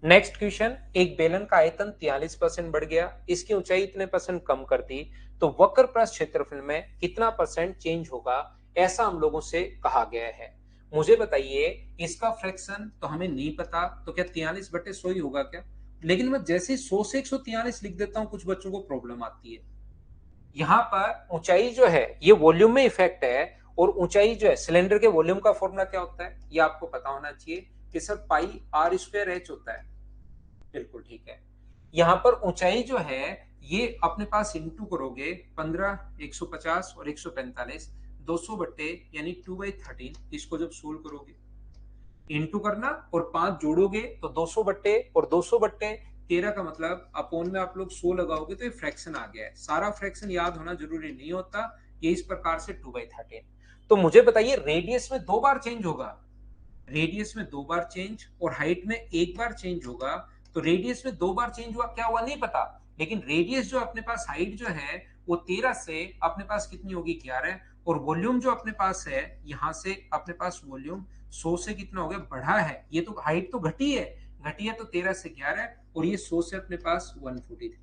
नेक्स्ट क्वेश्चन, एक बेलन का आयतन 43% बढ़ गया, इसकी ऊंचाई इतने परसेंट कम कर दी, तो वक्र पृष्ठ क्षेत्रफल में कितना परसेंट चेंज होगा, ऐसा हम लोगों से कहा गया है। मुझे बताइए, इसका फ्रैक्शन तो हमें नहीं पता, तो क्या 43/100 ही होगा क्या। लेकिन मैं जैसे 100 से 143 लिख देता हूं, कुछ बच्चों को प्रॉब्लम आती है। यहाँ पर ऊंचाई जो है ये वॉल्यूम में इफेक्ट है, और ऊंचाई जो है, सिलेंडर के वॉल्यूम का फॉर्मूला क्या होता है, ये आपको पता होना चाहिए कि सर πr²h होता है। बिल्कुल ठीक है। यहाँ पर ऊंचाई जो है, ये अपने पास इंटू करोगे 15, 150 और 145, 200 बट्टे यानी 2/13, इसको जब सोल्व करोगे, इंटू करना और 5 जोड़ोगे तो 200 बट्टे, और 200 बट्टे 13 का मतलब अपोन में आप लोग 100 लगाओगे, तो ये फ्रैक्शन आ गया है। सारा फ्रैक्शन याद होना जरूरी नहीं होता, ये इस प्रकार से 2/13। तो मुझे बताइए, रेडियस में 2 बार चेंज होगा, रेडियस में 2 बार चेंज और हाइट में 1 बार चेंज होगा। तो रेडियस में 2 बार चेंज हुआ, क्या हुआ नहीं पता, लेकिन रेडियस जो अपने पास, हाइट जो है वो 13 से अपने पास कितनी होगी, 11। और वॉल्यूम जो अपने पास है, यहां से अपने पास वॉल्यूम 100 से कितना हो गया, बढ़ा है, ये तो हाइट तो घटी है, घटी है तो 13 से 11, और ये 100 से अपने पास 143।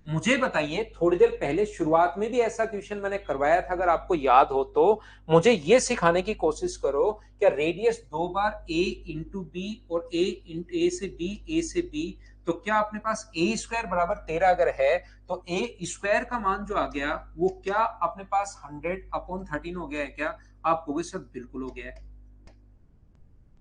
मुझे बताइए, थोड़ी देर पहले शुरुआत में भी ऐसा क्वेश्चन मैंने करवाया था, अगर आपको याद हो तो मुझे ये सिखाने की कोशिश करो, क्या रेडियस दो बार ए इंटू बी और ए से बी, ए से बी, तो क्या अपने पास ए स्क्वायर बराबर 13 अगर है तो ए स्क्वायर का मान जो आ गया वो क्या अपने पास 100/13 हो गया है क्या? आप कहोगे सर बिल्कुल हो गया है।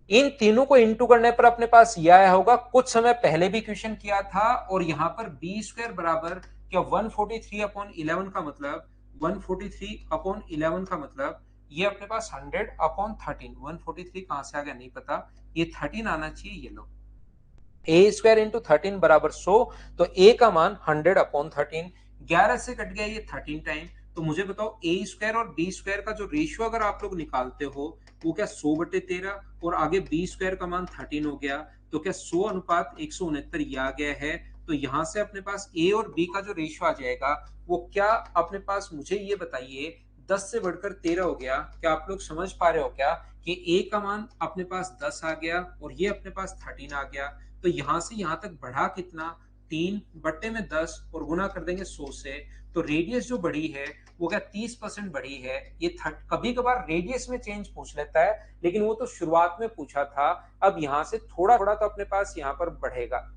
इन तीनों को इंटू करने पर अपने पास यह आया होगा, कुछ समय पहले भी क्वेश्चन किया था, और यहां पर बी स्क्वायर बराबर क्या 143/11 का मतलब 143/11 का मतलब ये अपने पास 100/13, 143 कहां से आ गया नहीं पता, ये 13 आना चाहिए, ये लो ए स्क्वायर इंटू 13 बराबर 100, तो ए का मान 100/13, 11 से कट गया ये 13 टाइम। तो मुझे बताओ ए स्क्वायर और बी स्क्वायर का जो रेशियो अगर आप लोग निकालते हो वो क्या 100/13, और आगे बी स्क्वायर का मान 13 हो गया, तो क्या 100:169 ये आ गया है। तो यहां से अपने पास ए और बी का जो रेशियो आ जाएगा वो क्या अपने पास, मुझे ये बताइए, 10 से बढ़कर 13 हो गया। क्या आप लोग समझ पा रहे हो क्या कि ए का मान अपने पास 10 आ गया और ये अपने पास 13 आ गया, तो यहां से यहां तक बढ़ा कितना, 3/10 और गुना कर देंगे 100 से, तो रेडियस जो बढ़ी है वो क्या 30% बढ़ी है। ये कभी कभार रेडियस में चेंज पूछ लेता है, लेकिन वो तो शुरुआत में पूछा था, अब यहां से थोड़ा थोड़ा तो अपने पास यहां पर बढ़ेगा।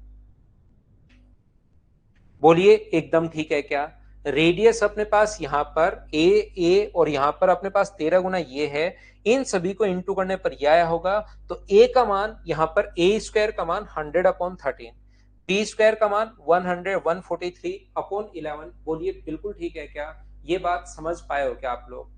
बोलिए एकदम ठीक है क्या? रेडियस अपने पास यहाँ पर ए और यहाँ पर अपने पास 13 गुना ये है, इन सभी को इंटू करने पर यह आया होगा। तो ए का मान यहाँ पर ए स्क्वायर का मान 100/13, बी स्क्वायर का मान 143/11। बोलिए बिल्कुल ठीक है क्या? ये बात समझ पाए हो क्या आप लोग?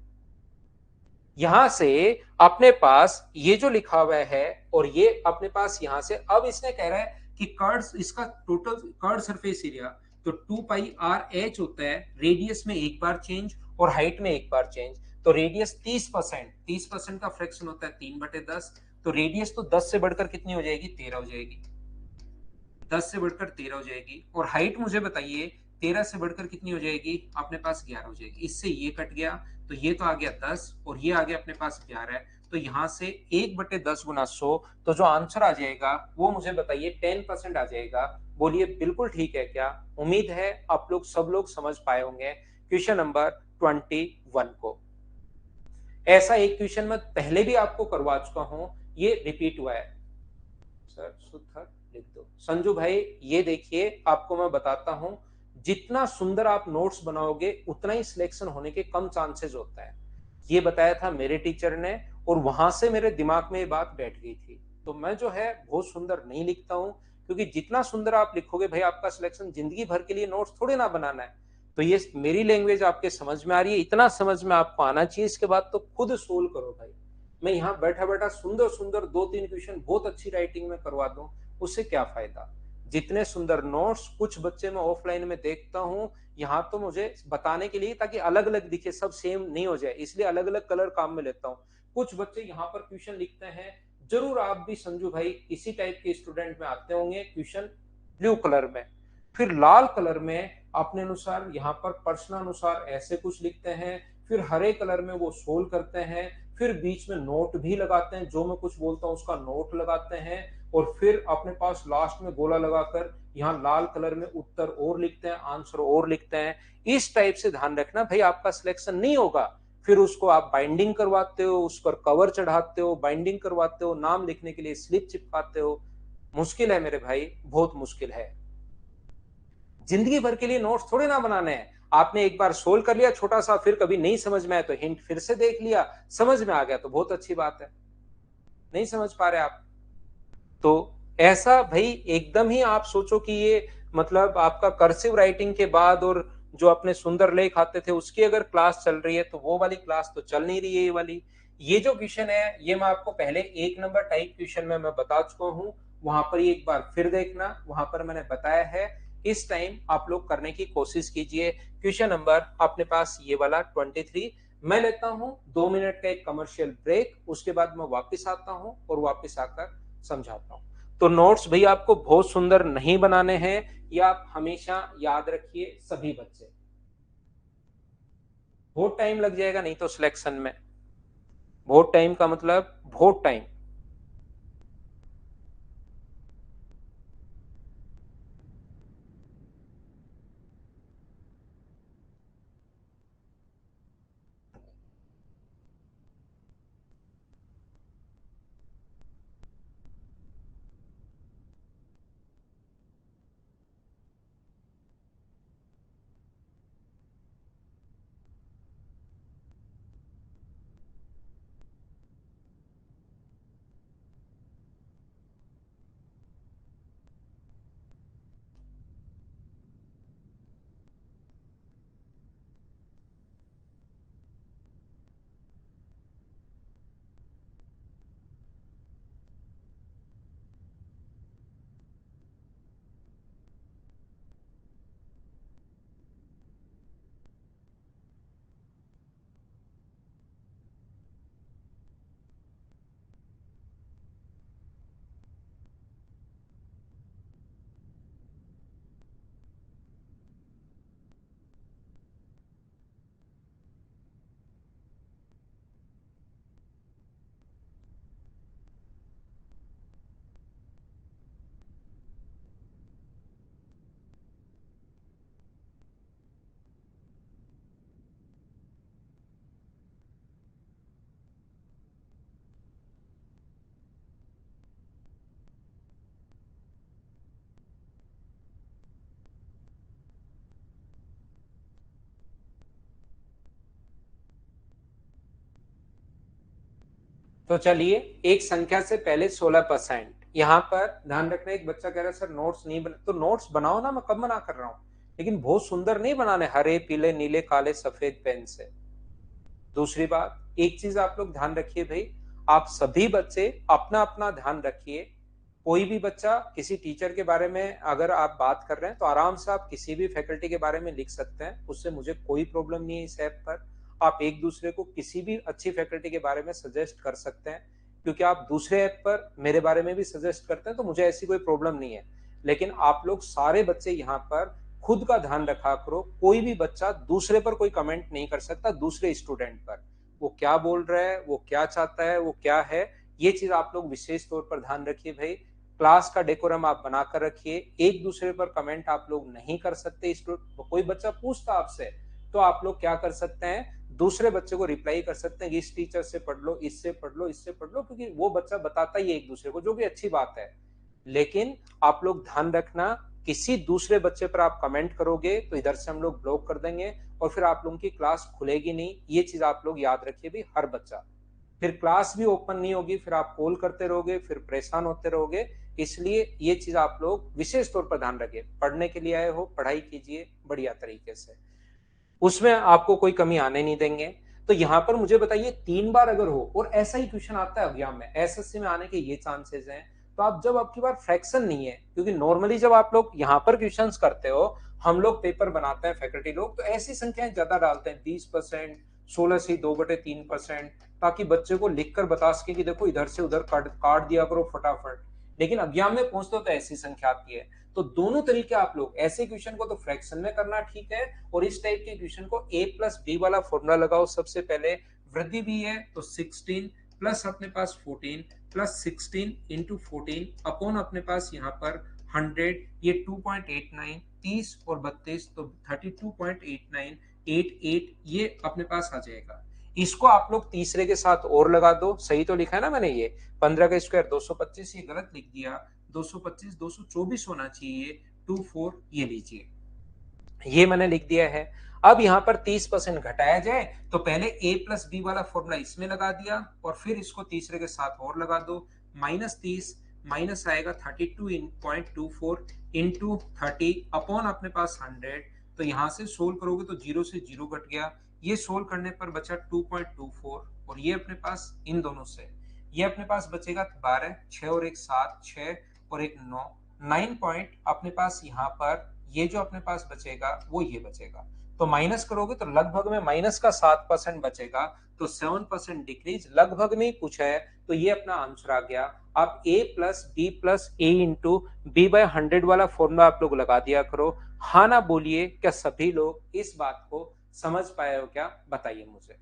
यहां से अपने पास ये जो लिखा हुआ है और ये अपने पास यहां से, अब इसने कह रहा है कि कर्ड, इसका टोटल कर्ड सरफेस एरिया तो 2πr(h) होता है, रेडियस में एक बार चेंज और हाइट में एक बार चेंज। तो रेडियस 30%, 30% का फ्रैक्शन होता है 3/10, तो रेडियस तो 10 से बढ़कर कितनी हो जाएगी, 13 हो जाएगी, 10 से बढ़कर 13 हो जाएगी। और हाइट मुझे बताइए 13 से बढ़कर कितनी हो जाएगी, अपने पास 11 हो जाएगी। इससे ये कट गया, तो ये तो आ गया 10 और ये आ गया अपने पास 11 है। तो यहां से 1/10 गुना 100, तो जो आंसर आ जाएगा वो मुझे बताइए 10% आ जाएगा। बोलिए बिल्कुल ठीक है क्या? उम्मीद है आप लोग सब लोग समझ पाए होंगे क्वेश्चन नंबर 21 को। ऐसा एक क्वेश्चन मैं पहले भी आपको करवा चुका हूं, ये रिपीट हुआ है। सर सुथर लिख दो संजू भाई। ये देखिए आपको मैं बताता हूं, जितना सुंदर आप नोट्स बनाओगे उतना ही सिलेक्शन होने के कम चांसेस होता है। ये बताया था मेरे टीचर ने, और वहां से मेरे दिमाग में ये बात बैठ गई थी। तो मैं जो है बहुत सुंदर नहीं लिखता हूं, क्योंकि जितना सुंदर आप लिखोगे भाई आपका सिलेक्शन जिंदगी भर के लिए नोट्स थोड़े ना बनाना है। तो ये मेरी लैंग्वेज आपके समझ में आ रही है, इतना समझ में आपको आना चाहिए, इसके बाद तो खुद सोल्व करो भाई। मैं यहाँ बैठा बैठा सुंदर सुंदर 2-3 क्वेश्चन बहुत अच्छी राइटिंग में करवा दूं, उससे क्या फायदा। जितने सुंदर नोट्स कुछ बच्चे मैं ऑफलाइन में देखता हूँ, यहाँ तो मुझे बताने के लिए ताकि अलग अलग दिखे, सब सेम नहीं हो जाए, इसलिए अलग अलग कलर काम में लेता हूँ। कुछ बच्चे यहाँ पर क्वेश्चन लिखते हैं, जरूर आप भी संजू भाई इसी टाइप के स्टूडेंट में आते होंगे, क्वेश्चन ब्लू कलर में, फिर लाल कलर में अपने अनुसार यहाँ पर प्रश्न अनुसार ऐसे कुछ लिखते हैं, फिर हरे कलर में वो सोल्व करते हैं, फिर बीच में नोट भी लगाते हैं, जो मैं कुछ बोलता हूँ उसका नोट लगाते हैं, और फिर अपने पास लास्ट में गोला लगाकर यहाँ लाल कलर में उत्तर और लिखते हैं, आंसर और लिखते हैं। इस टाइप से ध्यान रखना भाई, आपका सिलेक्शन नहीं होगा। फिर उसको आप बाइंडिंग करवाते हो, उस पर कवर चढ़ाते हो, बाइंडिंग करवाते हो, नाम लिखने के लिए स्लिप चिपकाते हो। मुश्किल है मेरे भाई, बहुत मुश्किल है। जिंदगी भर के लिए नोट्स थोड़े ना बनाने हैं। आपने एक बार सोल्व कर लिया छोटा सा, फिर कभी नहीं समझ में आया तो हिंट फिर से देख लिया, समझ में आ गया तो बहुत अच्छी बात है। नहीं समझ पा रहे आप तो ऐसा भाई एकदम ही आप सोचो कि ये मतलब आपका कर्सिव राइटिंग के बाद और जो अपने सुंदर लेख आते थे उसकी अगर क्लास चल रही है, तो वो वाली क्लास तो चल नहीं रही है। ये वाली, ये जो क्वेश्चन है ये मैं आपको पहले 1 नंबर टाइप क्वेश्चन में मैं बता चुका हूँ, वहां पर एक बार फिर देखना, वहां पर मैंने बताया है। इस टाइम आप लोग करने की कोशिश कीजिए। क्वेश्चन नंबर अपने पास ये वाला 23। मैं लेता हूँ 2 मिनट का एक कमर्शियल ब्रेक, उसके बाद मैं वापस आता हूँ और वापस आकर समझाता हूँ। तो नोट्स भाई आपको बहुत सुंदर नहीं बनाने हैं, ये आप हमेशा याद रखिए सभी बच्चे। बहुत टाइम लग जाएगा नहीं तो सिलेक्शन में, बहुत टाइम का मतलब बहुत टाइम। तो चलिए, एक संख्या से पहले 16%। यहाँ पर ध्यान रखना, एक बच्चा कह रहा है सर नोट्स नहीं बना, तो नोट्स बनाओ ना, मैं कब मना कर रहा हूँ, लेकिन बहुत सुंदर नहीं बनाने, हरे पीले नीले काले सफेद पेन से। दूसरी बात, एक चीज आप लोग ध्यान रखिए भाई, आप सभी बच्चे अपना अपना ध्यान रखिए। कोई भी बच्चा किसी टीचर के बारे में अगर आप बात कर रहे हैं तो आराम से आप किसी भी फैकल्टी के बारे में लिख सकते हैं, उससे मुझे कोई प्रॉब्लम नहीं है। इस ऐप पर आप एक दूसरे को किसी भी अच्छी फैकल्टी के बारे में सजेस्ट कर सकते हैं, क्योंकि आप दूसरे ऐप पर मेरे बारे में भी सजेस्ट करते हैं, तो मुझे ऐसी कोई प्रॉब्लम नहीं है। लेकिन आप लोग सारे बच्चे यहाँ पर खुद का ध्यान रखा करो। कोई भी बच्चा दूसरे पर कोई कमेंट नहीं कर सकता, दूसरे स्टूडेंट पर वो क्या बोल रहा है, वो क्या चाहता है, वो क्या है, ये चीज आप लोग विशेष तौर पर ध्यान रखिए भाई। क्लास का डेकोरम आप बनाकर रखिए, एक दूसरे पर कमेंट आप लोग नहीं कर सकते। कोई बच्चा पूछता आपसे तो आप लोग क्या कर सकते हैं, दूसरे बच्चे को रिप्लाई कर सकते हैं, इस टीचर से पढ़ लो, इससे पढ़ लो, इससे पढ़ लो, क्योंकि वो बच्चा बताता ही है एक दूसरे को, जो कि अच्छी बात है। लेकिन आप लोग ध्यान रखना, किसी दूसरे बच्चे पर आप कमेंट करोगे तो इधर से हम लोग ब्लॉक कर देंगे और फिर आप लोगों की क्लास खुलेगी नहीं। ये चीज आप लोग याद रखिए भी, हर बच्चा, फिर क्लास भी ओपन नहीं होगी, फिर आप कॉल करते रहोगे, फिर परेशान होते रहोगे। इसलिए ये चीज आप लोग विशेष तौर पर ध्यान रखिए। पढ़ने के लिए आए हो, पढ़ाई कीजिए बढ़िया तरीके से, उसमें आपको कोई कमी आने नहीं देंगे। तो यहाँ पर मुझे बताइए, 3 बार अगर हो और ऐसा ही क्वेश्चन आता है एग्जाम में, एसएससी में आने के ये चांसेस हैं, तो आप जब आपकी बार फ्रैक्शन नहीं है, क्योंकि नॉर्मली जब आप लोग यहाँ पर क्वेश्चंस करते हो, हम लोग पेपर बनाते हैं फैकल्टी लोग, तो ऐसी संख्याएं ज्यादा डालते हैं, 20%, 16 से 2/3%, ताकि बच्चे को लिखकर बता सके कि देखो इधर से उधर काट दिया करो फटाफट। लेकिन एग्जाम में पहुंचते हो तो ऐसी संख्या आती है। तो दोनों तरीके आप लोग, ऐसे क्वेश्चन को तो फ्रैक्शन में करना ठीक है, और इस टाइप के क्वेश्चन को a प्लस बी वाला फॉर्मूला लगाओ। सबसे पहले वृद्धि भी है तो 16 प्लस अपने पास 14 प्लस 16 इंटू 14 अपॉन अपने पास यहाँ पर 100, ये 2.89, 30 और 32, तो 32.8988 ये अपने पास आ जाएगा। इसको आप लोग तीसरे के साथ और लगा दो, सही तो लिखा है ना मैंने, ये 15 का स्क्वायर 225, ये गलत लिख दिया, 225 224 होना चाहिए, 24 ये लीजिए, ये मैंने लिख दिया है। अब यहाँ पर 30% घटाया जाए तो पहले a प्लस बी वाला फॉर्मूला इसमें लगा दिया और फिर इसको तीसरे के साथ और लगा दो, -30 माइनस आएगा 32.24 इंटू 30 अपॉन अपने पास 100। तो यहाँ से सोल्व करोगे तो 0 से 0 कट गया, ये सोल्व करने पर बचा 2.24, और ये अपने पास इन दोनों से ये अपने पास बचेगा 12, 6 और 1 7, 6 और 1 9, 9 पॉइंट अपने पास यहाँ पर, ये जो अपने पास बचेगा वो ये बचेगा। तो माइनस करोगे तो लगभग में माइनस का 7% बचेगा, तो 7% डिक्रीज लगभग में ही पूछा है, तो ये अपना आंसर आ गया। आप a plus B plus A into B by 100 वाला फॉर्मूला आप लोग लगा दिया करो। हाँ ना बोलिए, क्या सभी लोग इस बात को समझ पाए हो क्या, बताइए मुझे।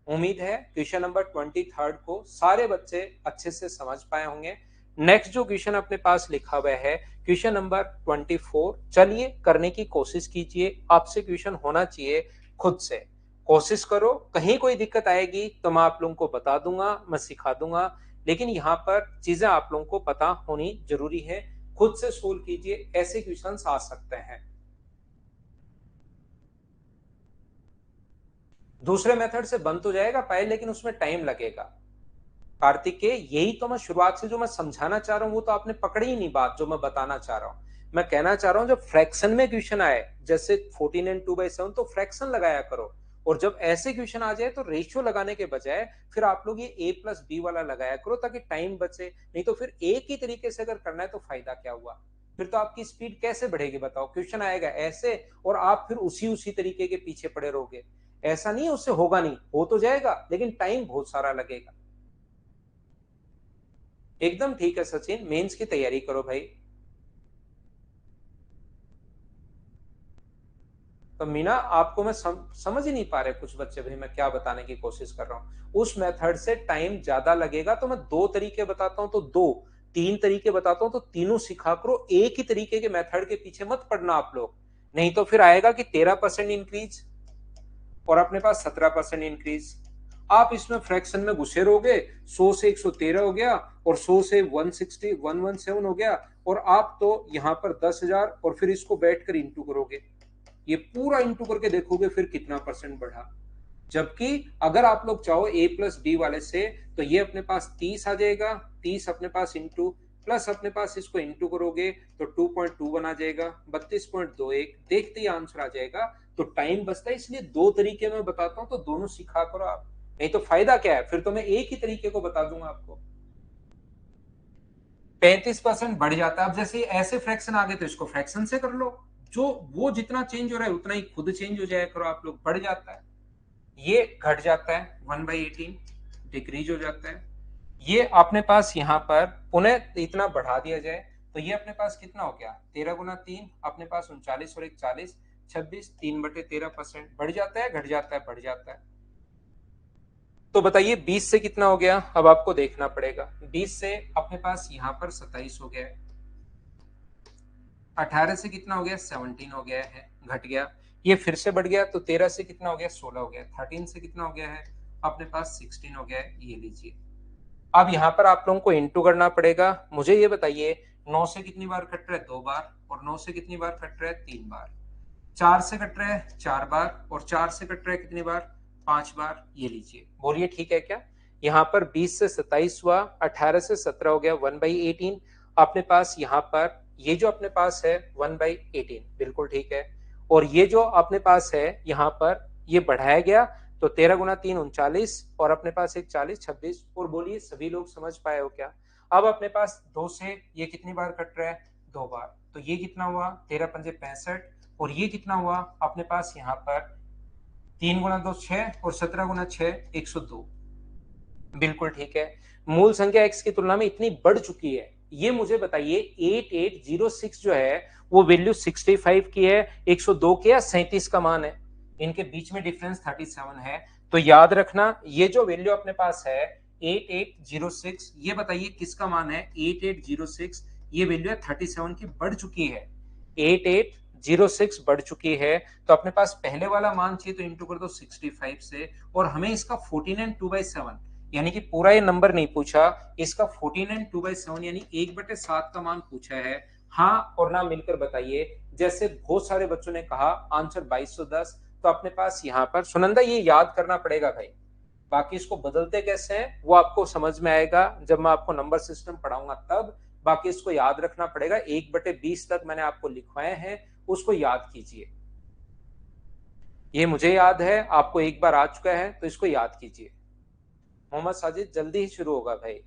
उम्मीद है क्वेश्चन नंबर 23 को सारे बच्चे अच्छे से समझ पाए होंगे। नेक्स्ट जो क्वेश्चन अपने पास लिखा हुआ है क्वेश्चन नंबर 24, चलिए करने की कोशिश कीजिए। आपसे क्वेश्चन होना चाहिए खुद से, कोशिश करो, कहीं कोई दिक्कत आएगी तो मैं आप लोगों को बता दूंगा, मैं सिखा दूंगा, लेकिन यहाँ पर चीजें आप लोगों को पता होनी जरूरी है। खुद से सोल्व कीजिए, ऐसे क्वेश्चन आ सकते हैं। दूसरे मेथड से बन तो जाएगा पाए, लेकिन उसमें टाइम लगेगा। कार्तिक के यही तो मैं शुरुआत से जो मैं समझाना चाह रहा हूं वो तो आपने पकड़ी ही नहीं बात, जो मैं बताना चाह रहा हूं। मैं कहना चाह रहा हूं जब फ्रैक्शन में क्वेश्चन आए, जैसे 14 एंड 2/7, तो फ्रैक्शन लगाया करो, और जब ऐसे क्वेश्चन आ जाए तो रेशियो लगाने के बजाय फिर आप लोग ये a प्लस बी वाला लगाया करो, ताकि टाइम बचे। नहीं तो फिर एक ही तरीके से अगर करना है तो फायदा क्या हुआ, फिर तो आपकी स्पीड कैसे बढ़ेगी बताओ। क्वेश्चन आएगा ऐसे और आप फिर उसी उसी तरीके के पीछे पड़े रहोगे, ऐसा नहीं है उससे होगा नहीं, हो तो जाएगा लेकिन टाइम बहुत सारा लगेगा। एकदम ठीक है सचिन, मेंस की तैयारी करो भाई। तो मीना, आपको मैं समझ ही नहीं पा रहे कुछ बच्चे भाई, मैं क्या बताने की कोशिश कर रहा हूं। उस मेथड से टाइम ज्यादा लगेगा, तो मैं 2 तरीके बताता हूं तो 2, 3 तरीके बताता हूं तो तीनों सिखा करो। एक ही तरीके के मेथड के पीछे मत पड़ना आप लोग, नहीं तो फिर आएगा कि 13% इंक्रीज और अपने पास 17% इंक्रीज। आप इसमें फ्रैक्शन में घुसे रहोगे, 100 से 113 हो गया और 100 से 117 हो गया, और आप तो यहाँ पर 10,000 और फिर इसको बैठकर इंटू करोगे, ये पूरा इंटू करके देखोगे फिर कितना परसेंट बढ़ा। जबकि अगर आप लोग चाहो a प्लस बी वाले से, तो ये अपने पास 30 आ जाएगा, 30 अपने पास इंटू प्लस अपने पास इसको इंटू करोगे तो 2.21 आ जाएगा, 32.21, देखते ही आंसर आ जाएगा। तो टाइम बचता है, इसलिए दो तरीके में बताता हूं, तो दोनों सीखा करो आप, नहीं तो फायदा क्या है, फिर तो मैं एक ही तरीके को बता दूंगा आपको। 35% बढ़ जाता है। अब जैसे ऐसे फ्रैक्शन आ गए तो इसको फ्रैक्शन से कर लो, जो वो जितना चेंज हो रहा है उतना ही खुद चेंज हो जाया करो आप लोग, बढ़ जाता है, ये घट जाता है 1/18, डिक्रीज हो जाता है। ये अपने पास यहाँ पर पुनः इतना बढ़ा दिया जाए तो ये अपने पास कितना हो गया, 13 गुना 3 अपने पास 39 और 41, 26, 3/13% बढ़ जाता है, घट जाता है, बढ़ जाता है। तो बताइए 20 से कितना हो गया, अब आपको देखना पड़ेगा। 20 से अपने पास यहाँ पर 27 हो गया है, 18 से कितना हो गया, 17 हो गया है, घट गया। ये फिर से बढ़ गया तो 13 से कितना हो गया, 16 हो गया। 13 से कितना हो गया है, अपने पास 16 हो गया है, ये लीजिए। अब यहाँ पर आप लोगों को इंटू करना पड़ेगा। मुझे ये बताइए 9 से कितनी बार कट रहा है, 2 बार, और 9 से कितनी बार कट रहा है, 3 बार। 4 से कट रहा है 4 बार, और 4 से कट रहा है कितनी बार, 5 बार। ये लीजिए, बोलिए ठीक है क्या। यहाँ पर 20 से 27 हुआ, 18 से 17 हो गया, 1/18 अपने पास। यहाँ पर ये जो अपने पास है 1/18, बिल्कुल ठीक है। और ये जो अपने पास है यहाँ पर ये बढ़ाया गया, तो 13 गुना 3 39, और अपने पास एक 40, 26। और बोलिए सभी लोग समझ पाए हो क्या। अब अपने पास 2 से ये कितनी बार कट रहा है, 2 बार, तो ये कितना हुआ, 13×5 = 65, और ये कितना हुआ अपने पास यहाँ पर 3 गुना 2 6, और 17 गुना 6 102, बिल्कुल ठीक है। मूल संख्या x की तुलना में इतनी बढ़ चुकी है, ये मुझे बताइए 8806 जो है वो वैल्यू 65 की है, 102 के या 37 का मान है, इनके बीच में डिफरेंस 37 है। तो याद रखना ये जो वैल्यू अपने पास है 8806, ये बताइए किसका मान है, 8806, ये वैल्यू है 37 की, बढ़ चुकी है, 8806 बढ़ चुकी है। तो अपने पास पहले वाला मान चाहिए तो इंटू कर दो 65 से, और हमें इसका 14 एंड 2/7 यानी कि पूरा ये नंबर नहीं पूछा, इसका 14 एंड 2/7 यानी 1/7 का मान पूछा है। हाँ और ना मिलकर बताइए, जैसे बहुत सारे बच्चों ने कहा आंसर 2210, तो अपने पास यहाँ पर सुनंदा ये याद करना पड़ेगा भाई, बाकी इसको बदलते कैसे हैं वो आपको समझ में आएगा जब मैं आपको नंबर सिस्टम पढ़ाऊंगा तब। बाकी इसको याद रखना पड़ेगा, 1/20 तक मैंने आपको लिखवाए हैं, उसको याद कीजिए। ये मुझे याद है, आपको एक बार आ चुका है, तो इसको याद कीजिए। मोहम्मद साजिद जल्दी ही शुरू होगा भाई,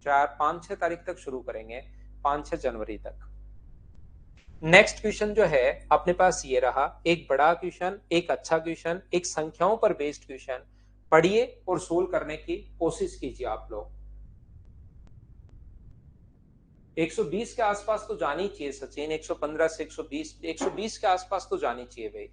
4 5 6 तारीख तक शुरू करेंगे, 5 6 जनवरी तक। नेक्स्ट क्वेश्चन जो है अपने पास ये रहा, एक बड़ा क्वेश्चन, एक अच्छा क्वेश्चन, एक संख्याओं पर बेस्ड क्वेश्चन। पढ़िए और सोल्व करने की कोशिश कीजिए आप लोग। 120 के आसपास तो जानी चाहिए सचिन, 115 से 120, 120 के आसपास तो जानी चाहिए भाई।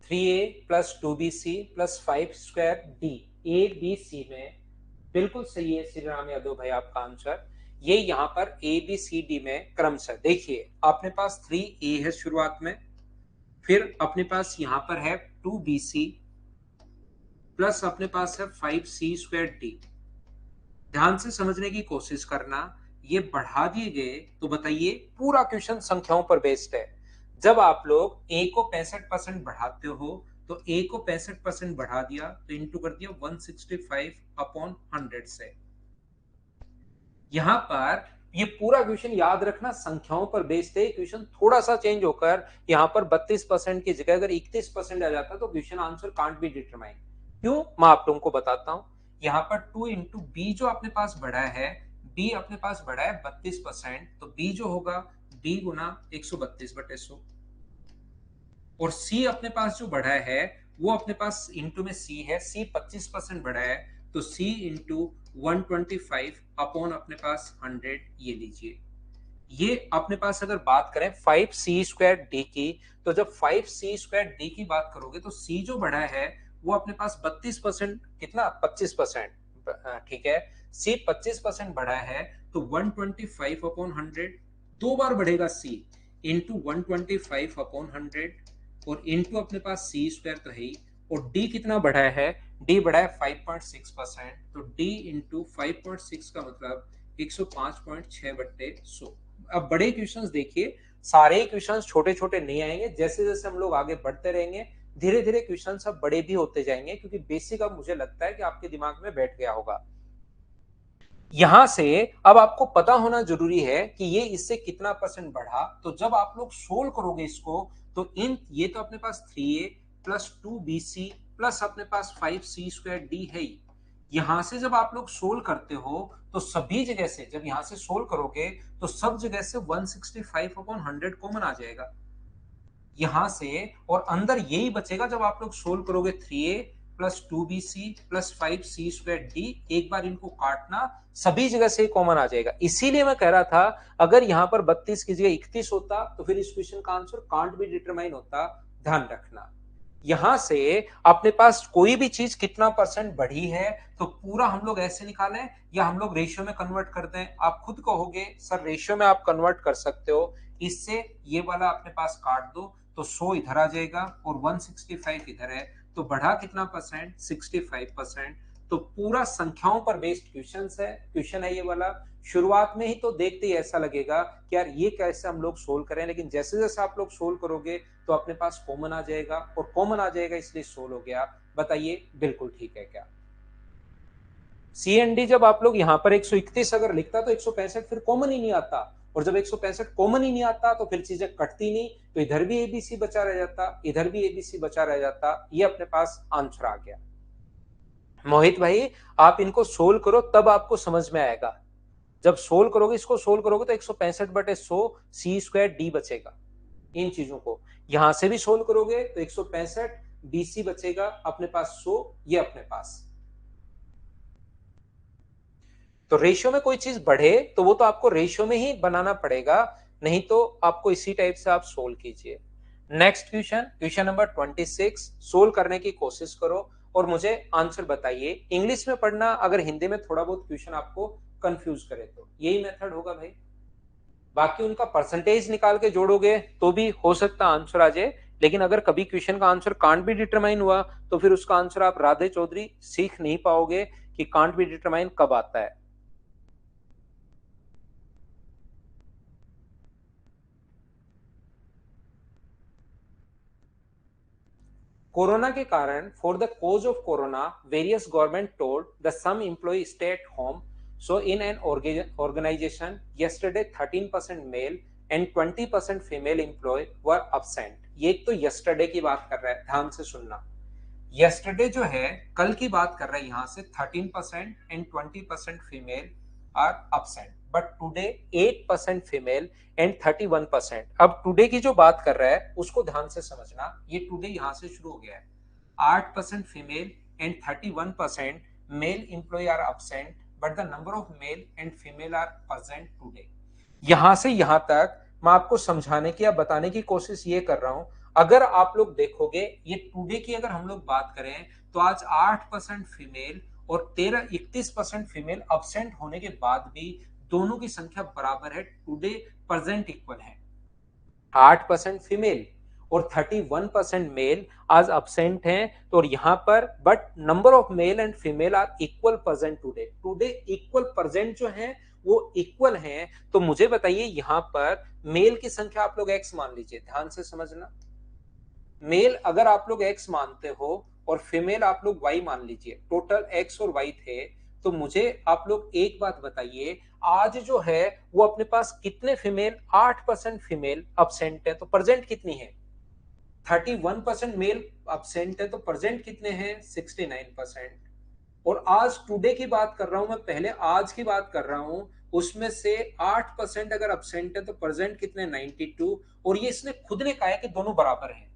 Three A plus 2bc plus 5 square D, A B C में बिल्कुल सही है श्री राम यादव भाई आपका आंसर। ये यहाँ पर ए बी सी डी में क्रमशः देखिए, अपने पास 3a है शुरुआत में, फिर अपने पास यहाँ पर है 2bc प्लस अपने पास है 5c²d। ध्यान से समझने की कोशिश करना, ये बढ़ा दिए गए तो बताइए, पूरा क्वेश्चन संख्याओं पर बेस्ड है। जब आप लोग a को 65% बढ़ाते हो तो a को 65% बढ़ा दिया तो इंटू कर दिया 165/100 से। यहां पर ये पूरा क्वेश्चन याद रखना संख्याओं पर बेस्ड है, क्वेश्चन थोड़ा सा चेंज होकर यहाँ पर 32% की जगह अगर 31% आ जाता तो question answer can't be determine. क्यों, मैं आप लोगों को बताता हूं। यहाँ पर 2 इंटू बी जो अपने पास बढ़ा है, बी अपने पास बढ़ा है 32%, तो बी जो होगा d गुना 132/100। और सी अपने पास जो बढ़ा है वो अपने पास इंटू में सी है, सी 25% बढ़ा है, तो सी इंटू 125 अपॉन अपने पास 100, ये लीजिए। ये अपने पास अगर बात करें 5c² d की, तो जब 5c² d की बात करोगे तो c जो बढ़ा है वो अपने पास 32%, कितना 25%, ठीक है, c 25% बढ़ा है, तो 125 अपॉन 100, दो बार बढ़ेगा c, इंटू 125 अपॉन 100 और इंटू अपने पास c² तो है ही, और d कितना बढ़ा है, d बढ़ा है 5.6%, तो d इंटू 5.6 का मतलब 105.6/100। अब बड़े क्वेश्चंस देखिए, सारे क्वेश्चंस छोटे छोटे नहीं आएंगे, जैसे जैसे हम लोग आगे बढ़ते रहेंगे धीरे धीरे क्वेश्चंस अब बड़े भी होते जाएंगे, क्योंकि बेसिक अब मुझे लगता है कि आपके दिमाग में बैठ गया होगा। यहां से अब आपको पता होना जरूरी है कि ये इससे कितना परसेंट बढ़ा, तो जब आप लोग सोल्व करोगे इसको, तो इन ये तो अपने पास 3a प्लस 2bc प्लस अपने पास 5c² d है ही। यहां से जब आप लोग सोल्व करते हो तो सभी जगह से, जब यहां से सोल्व करोगे तो सब जगह से 165 अपॉन 100 कॉमन आ जाएगा यहां से, और अंदर यही बचेगा जब आप लोग सोल्व करोगे 3a plus 2bc plus 5c² d, एक बार इनको काटना, सभी जगह से कॉमन आ जाएगा। इसीलिए मैं कह रहा था अगर यहां पर 32 की जगह 31 होता तो फिर इस क्वेश्चन का आंसर कांट भी डिटरमाइन होता, ध्यान रखना। यहां से अपने पास कोई भी चीज कितना परसेंट बढ़ी है तो पूरा हम लोग ऐसे निकालें या हम लोग रेशियो में कन्वर्ट कर दें, आप खुद कहोगे सर रेशियो में आप कन्वर्ट कर सकते हो, इससे ये वाला अपने पास काट दो तो 100 इधर आ जाएगा और 165 इधर है, तो बढ़ा कितना परसेंट, 65%। तो पूरा संख्याओं पर बेस्ड क्वेश्चन है ये वाला। शुरुआत में ही तो देखते ही ऐसा लगेगा कि यार ये कैसे हम लोग सोल्व करें, लेकिन जैसे जैसे आप लोग सोल्व करोगे तो अपने पास कॉमन आ जाएगा, और कॉमन आ जाएगा इसलिए सोल्व हो गया। बताइए बिल्कुल ठीक है क्या? सी एन डी जब आप लोग यहाँ पर 131 अगर लिखता तो 165 फिर कॉमन ही नहीं आता, और जब 165 कॉमन ही नहीं आता तो फिर चीजें कटती नहीं, तो इधर भी एबीसी बचा रह जाता, इधर भी एबीसी बचा रह जाता, ये अपने पास आंसर आ गया। मोहित भाई आप इनको सोल्व करो तब आपको समझ में आएगा, जब सोल्व करोगे, इसको सोल्व करोगे तो 165/100 c² d बचेगा। इन चीजों को यहां से भी सोल्व करोगे तो 165 bc बचेगा अपने पास 100, ये अपने पास। तो रेशियो में कोई चीज बढ़े तो वो तो आपको रेशियो में ही बनाना पड़ेगा, नहीं तो आपको इसी टाइप से आप सोल्व कीजिए। Next question, question number 26, solve करने की कोशिश करो और मुझे आंसर बताइए। इंग्लिश में पढ़ना, अगर हिंदी में थोड़ा बहुत क्वेश्चन आपको कंफ्यूज करे तो यही मेथड होगा भाई, बाकी उनका परसेंटेज निकाल के जोड़ोगे तो भी हो सकता आंसर आ जाए, लेकिन अगर कभी क्वेश्चन का आंसर कांट भी डिटरमाइन हुआ तो फिर उसका आंसर आप राधे चौधरी सीख नहीं पाओगे कि कांट भी डिटरमाइन कब आता है। कोरोना के कारण, for the cause of corona various government told the some employ stay at home, so in an organization yesterday 13% male and 20% female employ were absent। ये एक तो यस्टरडे की बात कर रहा है, ध्यान से सुनना। यस्टरडे जो है कल की बात कर रहा है, यहां से 13% and 20% female are absent, but today 8% female and 31%। अब टुडे की जो बात कर रहा है उसको ध्यान से समझना, ये टुडे यहां से शुरू हो गया है, 8% female and 31% male employ are absent, but the number of male and female are present today. यहां से यहां तक मैं आपको समझाने की या बताने की कोशिश ये कर रहा हूं, अगर आप लोग देखोगे ये टुडे की अगर हम लोग बात करें तो आज 8% फीमेल और 31% फीमेल अब्सेंट होने के बाद भी दोनों की संख्या बराबर है, टुडे प्रेजेंट इक्वल है। 8% फीमेल और 31% मेल आज अब्सेंट हैं, तो और यहां पर but number of male and female are equal present today, today equal present जो है वो इक्वल हैं। तो मुझे बताइए यहां पर मेल की संख्या आप लोग एक्स मान लीजिए, ध्यान से समझना। मेल अगर आप लोग एक्स मानते हो और फीमेल आप लोग वाई मान लीजिए, टोटल एक्स और वाई थे, तो मुझे आप लोग एक बात बताइए, आज जो है वो अपने पास कितने फीमेल, 8% फीमेल अब्सेंट है, तो प्रेजेंट कितनी है, 31% मेल अब्सेंट है, तो प्रेजेंट कितने हैं, 69%। और आज टुडे की बात कर रहा हूं मैं, पहले आज की बात कर रहा हूं, उसमें से 8% अगर अब्सेंट है तो प्रेजेंट कितने, 92। और ये इसने खुद ने कहा है कि दोनों बराबर हैं,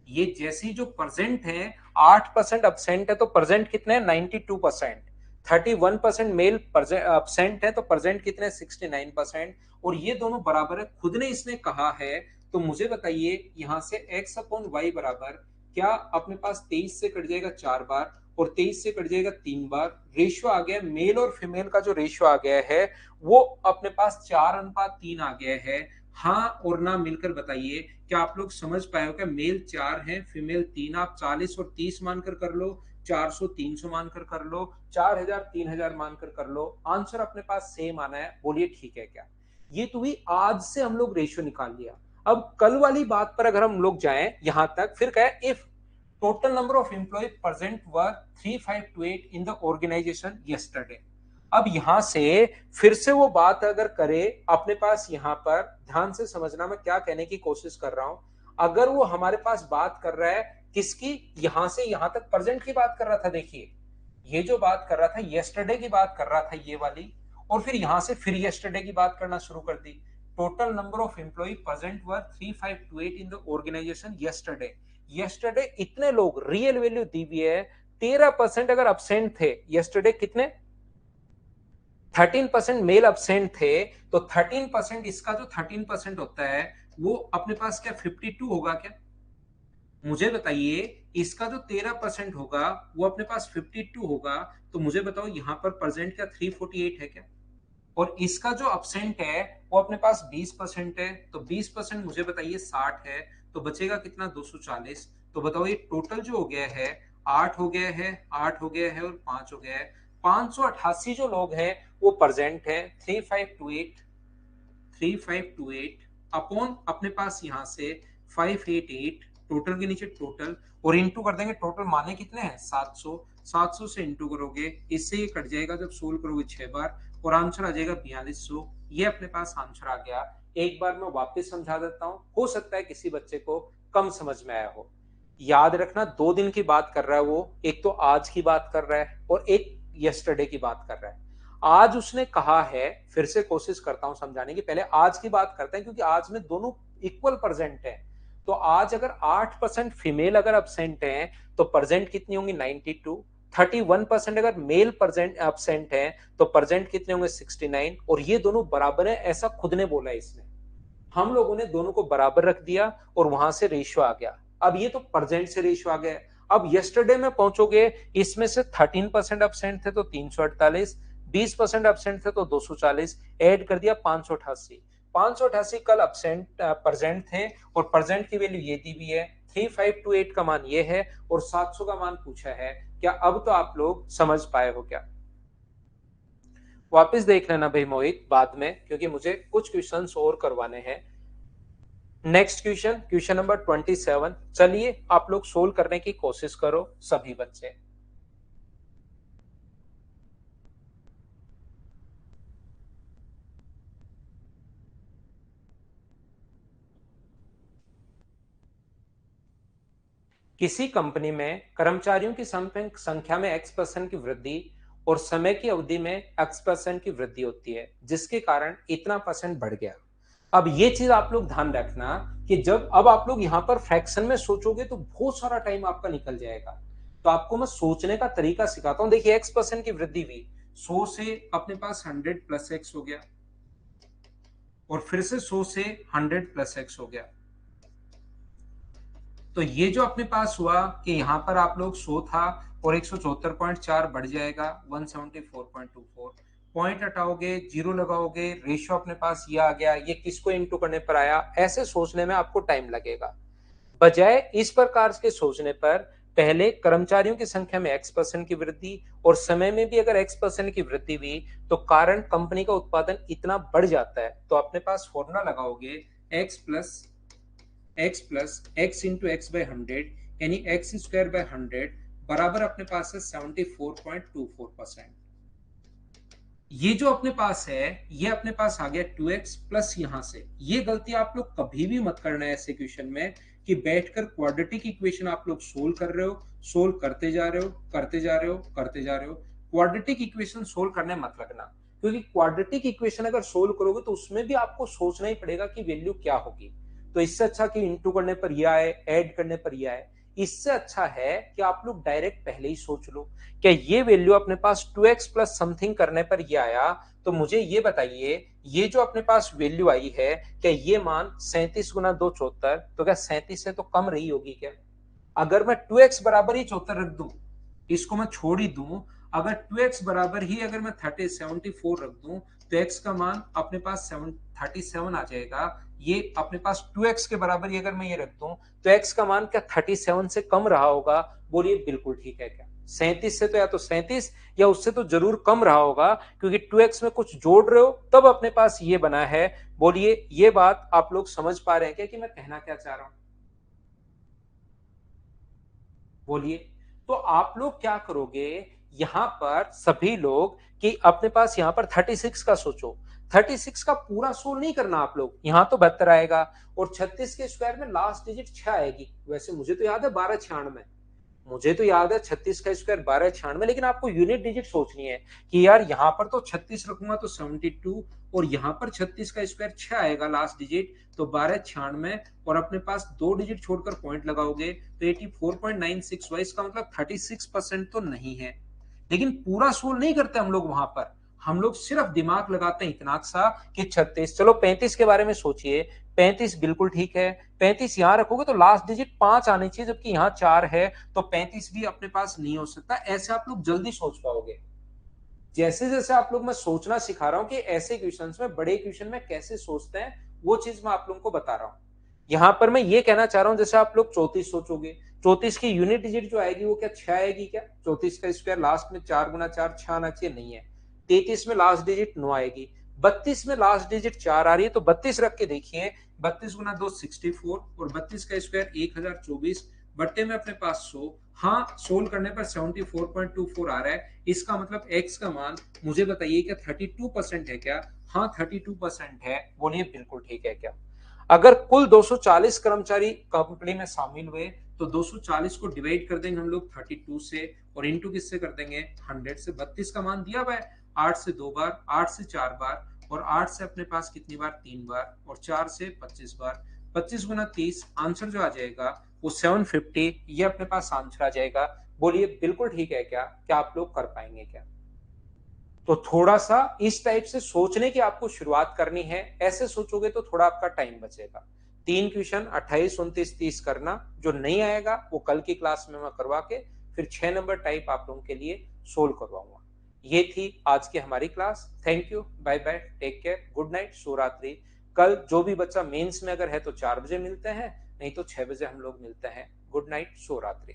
ये जैसी जो परसेंट है 8% अब्सेंट है तो परसेंट कितने हैं 92%, 31% मेल अब्सेंट है तो परसेंट कितने 69%, और ये दोनों बराबर है, खुद ने इसने कहा है। तो मुझे बताइए यहां से x अपॉन वाई बराबर क्या अपने पास 23 से कट जाएगा 4 बार और 23 से कट जाएगा 3 बार, रेशियो आ गया मेल और फीमेल का जो रेशियो आ गया है वो अपने पास 4:3 आ गया है। हाँ और ना मिलकर बताइए क्या आप लोग समझ पाए हो, क्या मेल 4 है फीमेल 3, आप 40 और 30 मानकर कर लो, 400 300 मानकर कर लो, 4000 3000 मानकर कर लो, आंसर अपने पास सेम आना है। बोलिए ठीक है क्या? ये तो भी आज से हम लोग रेशियो निकाल लिया। अब कल वाली बात पर अगर हम लोग जाएं यहां तक, फिर क्या है, if total number of employ present were 3528 in the organisation yesterday. अब यहां से फिर से वो बात अगर करे अपने पास, यहां पर ध्यान से समझना मैं क्या कहने की कोशिश कर रहा हूं। अगर वो हमारे पास बात कर रहा है किसकी, यहां से यहां तक प्रेजेंट की बात कर रहा था, देखिए ये जो बात कर रहा था यस्टरडे की बात कर रहा था ये वाली, और फिर यहां से फिर यस्टरडे की बात करना शुरू कर दी। Total number of employ present were 3528 in the organisation yesterday. Yesterday इतने लोग, रियल वैल्यू दी हुई है 13% अगर अब्सेंट थे यस्टरडे, कितने 13% मेल अब्सेंट थे, तो 13% इसका जो 13% होता है वो अपने पास क्या 52 होगा क्या? मुझे बताइए इसका जो 13% होगा वो अपने पास 52 होगा, तो मुझे बताओ यहां पर प्रेजेंट क्या 348 है क्या? और इसका जो अब्सेंट है वो अपने पास 20% है, तो 20% मुझे बताइए 60 है, तो बचेगा कितना 240। तो बताओ ये टोटल जो हो गया है 8 हो गया है, 8 हो गया है और 5 हो गया है, 588 जो लोग हैं वो प्रेजेंट है। 3528 3528 अपॉन अपने पास यहां से 588, टोटल के नीचे टोटल और इंटू कर देंगे, टोटल माने कितने हैं 700, 700 से इंटू करोगे इससे ये कट जाएगा जब सोल्व करोगे 6 बार और आंसर आ जाएगा 4200। ये अपने पास आंसर आ गया। एक बार मैं वापस समझा देता हूं, हो सकता है किसी बच्चे को कम समझ में आया हो। याद रखना 2 दिन की बात कर रहा है वो, एक तो आज की बात कर रहा है और एक यस्टरडे की बात कर रहा है। आज उसने कहा है, फिर से कोशिश करता हूं समझाने की, पहले आज की बात करते हैं क्योंकि आज में दोनों इक्वल प्रेजेंट है। तो आज अगर 8% फीमेल अगर अब्सेंट है तो प्रेजेंट कितनी होंगी 92, 31% अगर मेल प्रेजेंट अब्सेंट है तो प्रेजेंट कितने होंगे 69, और ये दोनों बराबर है ऐसा खुद ने बोला है इसने। हम लोगों ने दोनों को बराबर रख दिया और वहां से रेशियो आ गया। अब ये तो प्रेजेंट से रेशियो आ गया। अब यस्टरडे में पहुंचोगे, इसमें से 13% अब्सेंट थे तो 348, 20% अब्सेंट थे तो 240, ऐड कर दिया 588। 588 कल अब्सेंट प्रेजेंट थे और प्रेजेंट की वैल्यू ये दी हुई है, 3528 का मान ये है और 700 का मान पूछा है। क्या अब तो आप लोग समझ पाए हो क्या? वापस देख लेना भाई मोहित बाद में, क्योंकि मुझे कुछ क्वेश्चंस और करवाने हैं। Next question, question number 27। चलिए आप लोग सोल्व करने की कोशिश करो सभी बच्चे। किसी कंपनी में कर्मचारियों की संख्या में x% की वृद्धि और समय की अवधि में x% की वृद्धि होती है जिसके कारण इतना परसेंट बढ़ गया। अब ये चीज आप लोग ध्यान रखना कि जब अब आप लोग यहां पर फ्रैक्शन में सोचोगे तो बहुत सारा टाइम आपका निकल जाएगा। तो आपको मैं सोचने का तरीका सिखाता हूं। देखिए x% की वृद्धि हुई, 100 से अपने पास 100 प्लस x हो गया और फिर से 100 से 100 प्लस x हो गया। तो ये जो अपने पास हुआ कि यहां पर आप लोग 100 था और 174.4 बढ़ जाएगा 174.24, पॉइंट हटाओगे जीरो लगाओगे, रेशियो अपने पास ये आ गया, ये किसको इंटू करने पर आया, ऐसे सोचने में आपको टाइम लगेगा। बजाय इस प्रकार के सोचने पर पहले कर्मचारियों की संख्या में x% की वृद्धि और समय में भी अगर x% की वृद्धि हुई तो कारण कंपनी का उत्पादन इतना बढ़ जाता है, तो अपने पास फॉर्मूला लगाओगे x इंटू एक्स बाई 100 यानी एक्स स्क्वायर बाय 100 बराबर अपने पास है 74.24%। ये जो अपने पास है ये अपने पास आ गया 2x प्लस, यहां से ये गलती आप लोग कभी भी मत करना है ऐसे क्वेश्चन में कि बैठकर क्वाड्रेटिक इक्वेशन आप लोग सोल्व कर रहे हो, सोल्व करते जा रहे हो, करते जा रहे हो, करते जा रहे हो। क्वाड्रेटिक इक्वेशन सोल्व करने मत लगना, क्योंकि क्वाड्रेटिक इक्वेशन अगर सोल्व करोगे तो उसमें भी आपको सोचना ही पड़ेगा कि वैल्यू क्या होगी। तो इससे अच्छा कि इंटू करने पर ये आए, ऐड करने पर ये आए। इससे अच्छा है कि आप लोग डायरेक्ट पहले ही सोच लो, क्या ये वैल्यू अपने पास 2x प्लस समथिंग करने पर ये आया, तो मुझे ये बताइए ये जो अपने पास वैल्यू आई है, क्या ये मान 37 गुना 2 74, तो क्या 37 से तो कम रही होगी क्या? अगर मैं 2x बराबर ही 74 रख दूं, इसको मैं छोड़ ही दूं, अगर 2x बराबर ही अगर मैं 74 रख दूं, तो x का मान अपने पास 37 आ जाएगा। ये अपने पास 2x के बराबर ही अगर मैं ये रख दूं, तो x का मान क्या 37 से कम रहा होगा? बोलिए बिल्कुल ठीक है क्या? 37 से तो या तो 37 या उससे तो जरूर कम रहा होगा, क्योंकि 2x में कुछ जोड़ रहे हो तब अपने पास ये बना है। बोलिए ये बात आप लोग समझ पा रहे हैं क्या कि मैं कहना क्या चाह रहा हूं? बोलिए। तो आप लोग क्या करोगे, यहां पर सभी लोग कि अपने पास यहां पर 36 का सोचो, 36 का पूरा सोल्व नहीं करना आप लोग, यहां तो 72 आएगा और 36 के स्क्वायर में लास्ट डिजिट 6 आएगी। वैसे मुझे तो याद है 1296, मुझे तो याद है 36 का स्क्वायर 1296, लेकिन आपको यूनिट डिजिट सोचनी है कि यार यहां पर तो 36 रखूंगा तो 72, और यहां पर 36 का स्क्वायर 6 आएगा लास्ट डिजिट, तो 1296, और अपने पास दो डिजिट छोड़कर पॉइंट लगाओगे तो 84.96 हुआ। इसका मतलब 36% तो नहीं है, लेकिन पूरा सोल्व नहीं करते हम लोग वहां पर, हम लोग सिर्फ दिमाग लगाते हैं इतना सा कि 36। चलो 35 के बारे में सोचिए, 35 बिल्कुल ठीक है, 35 यहां रखोगे तो लास्ट डिजिट 5 आनी चाहिए, जबकि यहां 4 है, तो 35 भी अपने पास नहीं हो सकता। ऐसे आप लोग जल्दी सोच पाओगे। जैसे जैसे आप लोग मैं सोचना सिखा रहा हूं कि ऐसे क्वेश्चंस में, बड़े क्वेश्चन में कैसे सोचते हैं, वो चीज मैं आप लोगों को बता रहा हूं। यहां पर मैं ये कहना चाह रहा हूं, जैसे आप लोग 34 सोचोगे, 34 की यूनिट डिजिट जो आएगी वो क्या 6 आएगी क्या? 34 का स्क्वायर लास्ट में 4 गुना 4 6 आना चाहिए, नहीं है। 33 में लास्ट डिजिट 9 आएगी। 32 में लास्ट डिजिट 4 आ रही है, तो 32 रख के देखिए, 32 गुना 2 64, और 32 का स्क्वायर 1024, बट्टे में अपने पास 100। हाँ, सोल्व करने पर 74.24 आ रहा है। इसका मतलब x का मान मुझे बताइए क्या 32% है क्या? हाँ 32% है। बोलिए बिल्कुल ठीक है क्या? अगर कुल 240 कर्मचारी कंपनी में शामिल हुए, तो 240 को डिवाइड कर देंगे हम लोग 32 से, और इंटू किससे कर देंगे 100 से। 32 का मान दिया हुआ है, 8 से 2 बार, 8 से 4 बार, और 8 से अपने पास कितनी बार 3 बार, और 4 से 25 बार। 25 गुना 30, आंसर जो आ जाएगा वो 750, ये अपने पास आंसर आ जाएगा। बोलिए बिल्कुल ठीक है क्या? क्या आप लोग कर पाएंगे क्या? तो थोड़ा सा इस टाइप से सोचने की आपको शुरुआत करनी है। ऐसे सोचोगे तो थोड़ा आपका टाइम बचेगा। 3 क्वेश्चन 28 29 30 करना, जो नहीं आएगा वो कल की क्लास में मैं करवा के फिर 6 नंबर टाइप आप लोगों के लिए सोल्व करवाऊंगा। ये थी आज की हमारी class. Thank you, bye bye, take care, good night, शुभ रात्रि। कल जो भी बच्चा मेंस में अगर है तो 4 बजे मिलते हैं, नहीं तो 6 बजे हम लोग मिलते हैं। गुड नाइट, शुभ रात्रि।